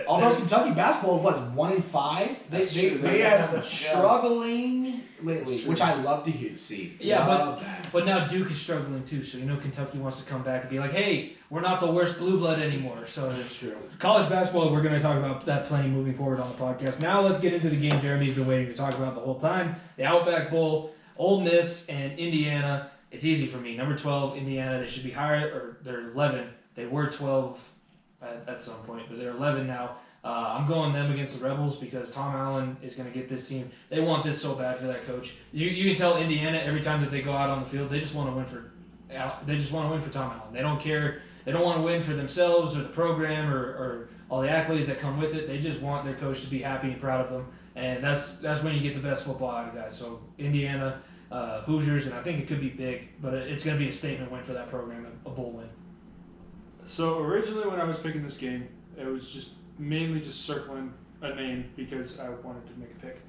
Although Kentucky basketball was 1-5, they have been struggling lately, which I love to see. Yeah, but now Duke is struggling too. So Kentucky wants to come back and be like, hey, we're not the worst blue blood anymore. So that's true. College basketball, we're going to talk about that plenty moving forward on the podcast. Now let's get into the game Jeremy's been waiting to talk about the whole time: the Outback Bowl, Ole Miss and Indiana. It's easy for me. Number 12, Indiana. They should be higher, or they're 11. They were 12 at some point, but they're 11 now. I'm going them against the Rebels because Tom Allen is going to get this team. They want this so bad for that coach. You can tell Indiana every time that they go out on the field, they just want to win for. They just want to win for Tom Allen. They don't care. They don't want to win for themselves or the program or all the accolades that come with it. They just want their coach to be happy and proud of them, and that's when you get the best football out of guys. So Indiana, Hoosiers, and I think it could be big, but it's going to be a statement win for that program, a bowl win. So originally when I was picking this game, it was just mainly just circling a name because I wanted to make a pick.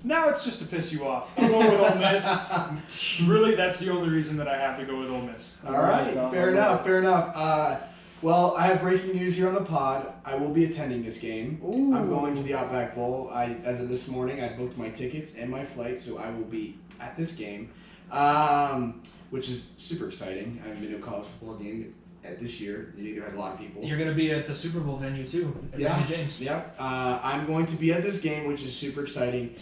Now it's just to piss you off. I'm going with Ole Miss. Really, that's the only reason that I have to go with Ole Miss. All right, fair enough. Well, I have breaking news here on the pod. I will be attending this game. Ooh. I'm going to the Outback Bowl. As of this morning, I booked my tickets and my flight, so I will be at this game, which is super exciting. I haven't been to a college football game this year. It either has a lot of people. You're going to be at the Super Bowl venue too, at Raymond James. Yeah. I'm going to be at this game, which is super exciting.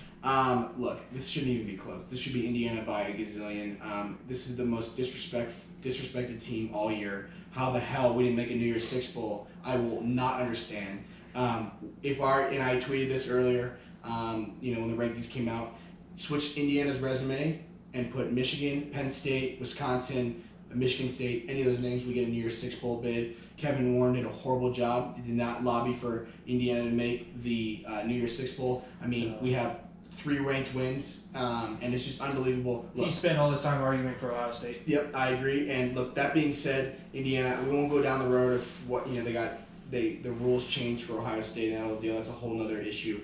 Look, this shouldn't even be close. This should be Indiana by a gazillion. This is the most disrespected team all year. How the hell we didn't make a New Year's Six Bowl, I will not understand. And I tweeted this earlier, when the rankings came out, switched Indiana's resume and put Michigan, Penn State, Wisconsin, Michigan State, any of those names, we get a New Year's Six Bowl bid. Kevin Warren did a horrible job. He did not lobby for Indiana to make the New Year's Six Bowl. I mean, we have 3 ranked wins, and it's just unbelievable. Look, he spent all his time arguing for Ohio State. Yep, I agree. And look, that being said, Indiana, we won't go down the road of what the rules changed for Ohio State and that whole deal. That's a whole nother issue.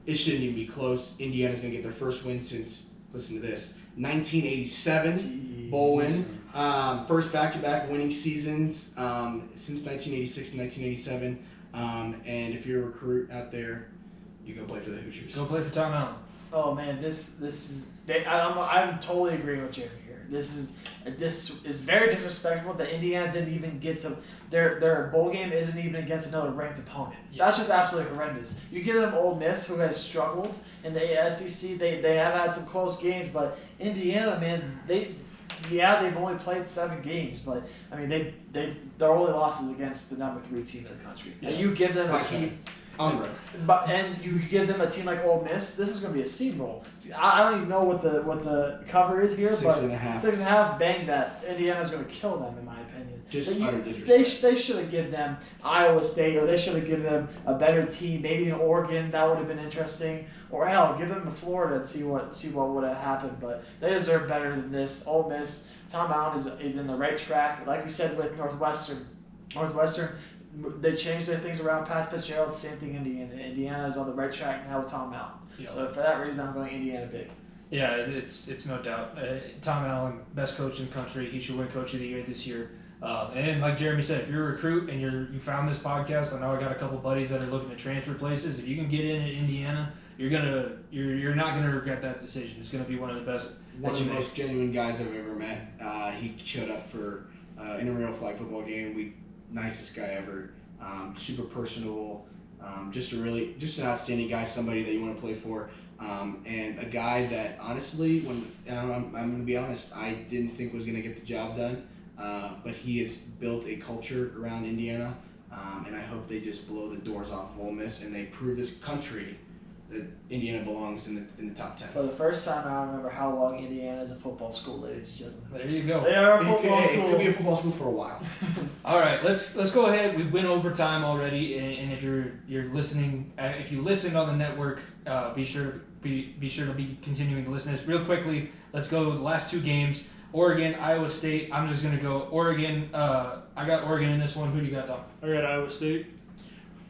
It shouldn't even be close. Indiana's gonna get their first win since, listen to this, 1987 bowl win. First back-to-back winning seasons since 1986 and 1987. And if you're a recruit out there, you go play for the Hoosiers. Go play for Tom Allen. Oh man, this is. I'm totally agreeing with Jeremy here. This is very disrespectful that Indiana didn't even get to their bowl game isn't even against another ranked opponent. Yeah. That's just absolutely horrendous. You give them Ole Miss, who has struggled in the SEC. They have had some close games, but Indiana, man, they've only played 7 games, but I mean their only losses against the number 3 team in the country. Yeah. And you give them a team. And you give them a team like Ole Miss, this is going to be a steamroll. I don't even know what the cover is here, 6.5. 6.5. Bang that! Indiana's going to kill them, in my opinion. Just utter disrespect. They should have given them Iowa State, or they should have given them a better team. Maybe an Oregon, that would have been interesting. Or hell, give them to Florida and see what would have happened. But they deserve better than this. Ole Miss, Tom Allen is in the right track. Like we said with Northwestern. They changed their things around past Fitzgerald. Same thing Indiana. Indiana is on the right track now with Tom Allen. Yep. So for that reason, I'm going Indiana big. Yeah, it's no doubt. Tom Allen, best coach in the country. He should win Coach of the Year this year. And like Jeremy said, if you're a recruit and you found this podcast, I know I got a couple buddies that are looking to transfer places. If you can get in at Indiana, you're not gonna regret that decision. It's gonna be one of the best. One of the most genuine guys I've ever met. He showed up for intramural flag football game. Nicest guy ever, super personable, just an outstanding guy, somebody that you want to play for, and a guy that honestly, I'm going to be honest, I didn't think was going to get the job done, but he has built a culture around Indiana, and I hope they just blow the doors off of Ole Miss and they prove this country that Indiana belongs in the top 10. For the first time, I remember how long Indiana is a football school, ladies and gentlemen. There you go. They are a football school. It could be a football school for a while. All right, let's go ahead. We went overtime already, and if you're listening, if you listened on the network, be sure to be continuing to listen to this. Real quickly, let's go the last 2 games. Oregon, Iowa State. I'm just gonna go Oregon. I got Oregon in this one. Who do you got, Dom? I got Iowa State.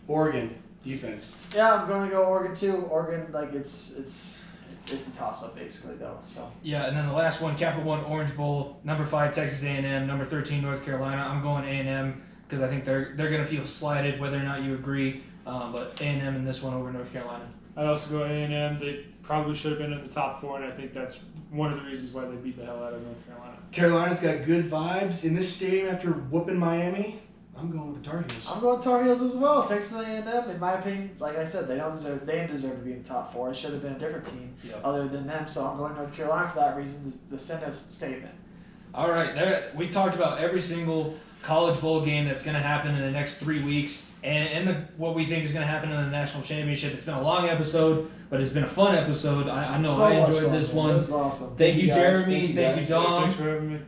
Oregon defense. Yeah, I'm going to go Oregon too. Oregon, like it's it's a toss up basically though. So Yeah, and then the last one, Capital One Orange Bowl, number 5 Texas A&M, number 13 North Carolina. I'm going A&M because I think they're going to feel slighted whether or not you agree. But A&M in this one over North Carolina. I'd also go A&M. They probably should have been in the top 4, and I think that's one of the reasons why they beat the hell out of North Carolina. Carolina's got good vibes in this stadium after whooping Miami. I'm going with the Tar Heels. I'm going Tar Heels as well. Texas A&M, in my opinion, like I said, they didn't deserve to be in the top 4. It should have been a different team other than them. So I'm going North Carolina for that reason. The send statement. All right, we talked about every single college bowl game that's going to happen in the next 3 weeks, and what we think is going to happen in the national championship. It's been a long episode, but it's been a fun episode. I know I enjoyed this one. This was awesome. Thank you, guys. Jeremy. Thank you, Dom. Thanks for having me.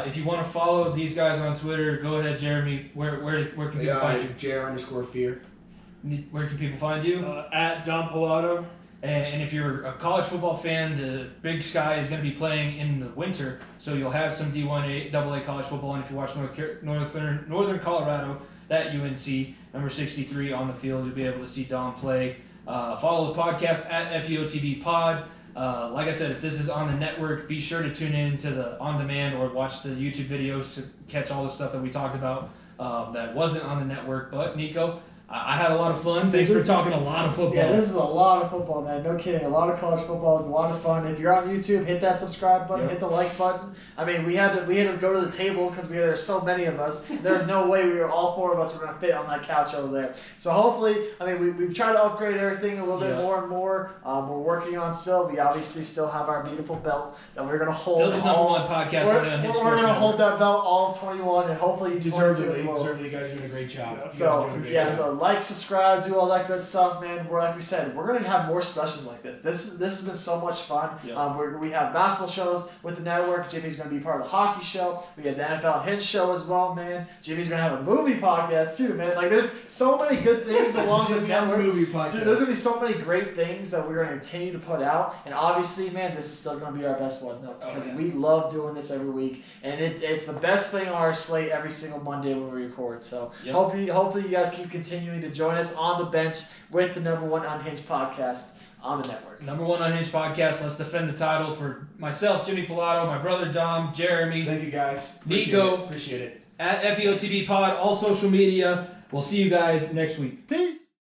If you want to follow these guys on Twitter, go ahead, Jeremy. Where can people find you? JR_Feerer. Where can people find you? At Dom Pallotto. And if you're a college football fan, the Big Sky is going to be playing in the winter, so you'll have some D1 AA college football. And if you watch Northern Colorado, that UNC number 63 on the field, you'll be able to see Dom play. Follow the podcast at FEOTB Pod. Like I said, if this is on the network, be sure to tune in to the on-demand or watch the YouTube videos to catch all the stuff that we talked about that wasn't on the network. But Niko, I had a lot of fun. Thanks for talking a lot of football. Yeah, this is a lot of football, man. No kidding. A lot of college football. It's a lot of fun. If you're on YouTube, hit that subscribe button, hit the like button. I mean, we had to go to the table because there's so many of us. There's no way all 4 of us were going to fit on that couch over there. So hopefully, I mean, we've tried to upgrade everything a little bit more and more. We're working on still. We obviously still have our beautiful belt that we're going to hold. Still the number 1 podcast. We're going to hold that belt all 21 and hopefully you Deservedly, well. you guys are doing a great job. So like, subscribe, do all that good stuff, man. Like we said, we're gonna have more specials like this. This has been so much fun. We have basketball shows with the network. Jimmy's gonna be part of the hockey show. We have the NFL Hinge show as well, man. Jimmy's gonna have a movie podcast too, man. Like there's so many good things along the network. Movie podcast. Dude, there's gonna be so many great things that we're gonna continue to put out. And obviously, man, this is still gonna be our best one though, because we love doing this every week, and it's the best thing on our slate every single Monday when we record. So hopefully you guys keep continuing to join us on the bench with the number 1 Unhinged podcast on the network. Number 1 Unhinged podcast. Let's defend the title for myself, Jimmy Pallotto, my brother Dom, Jeremy. Thank you guys. Niko. Appreciate it. At FEOTB Pod, all social media. We'll see you guys next week. Peace.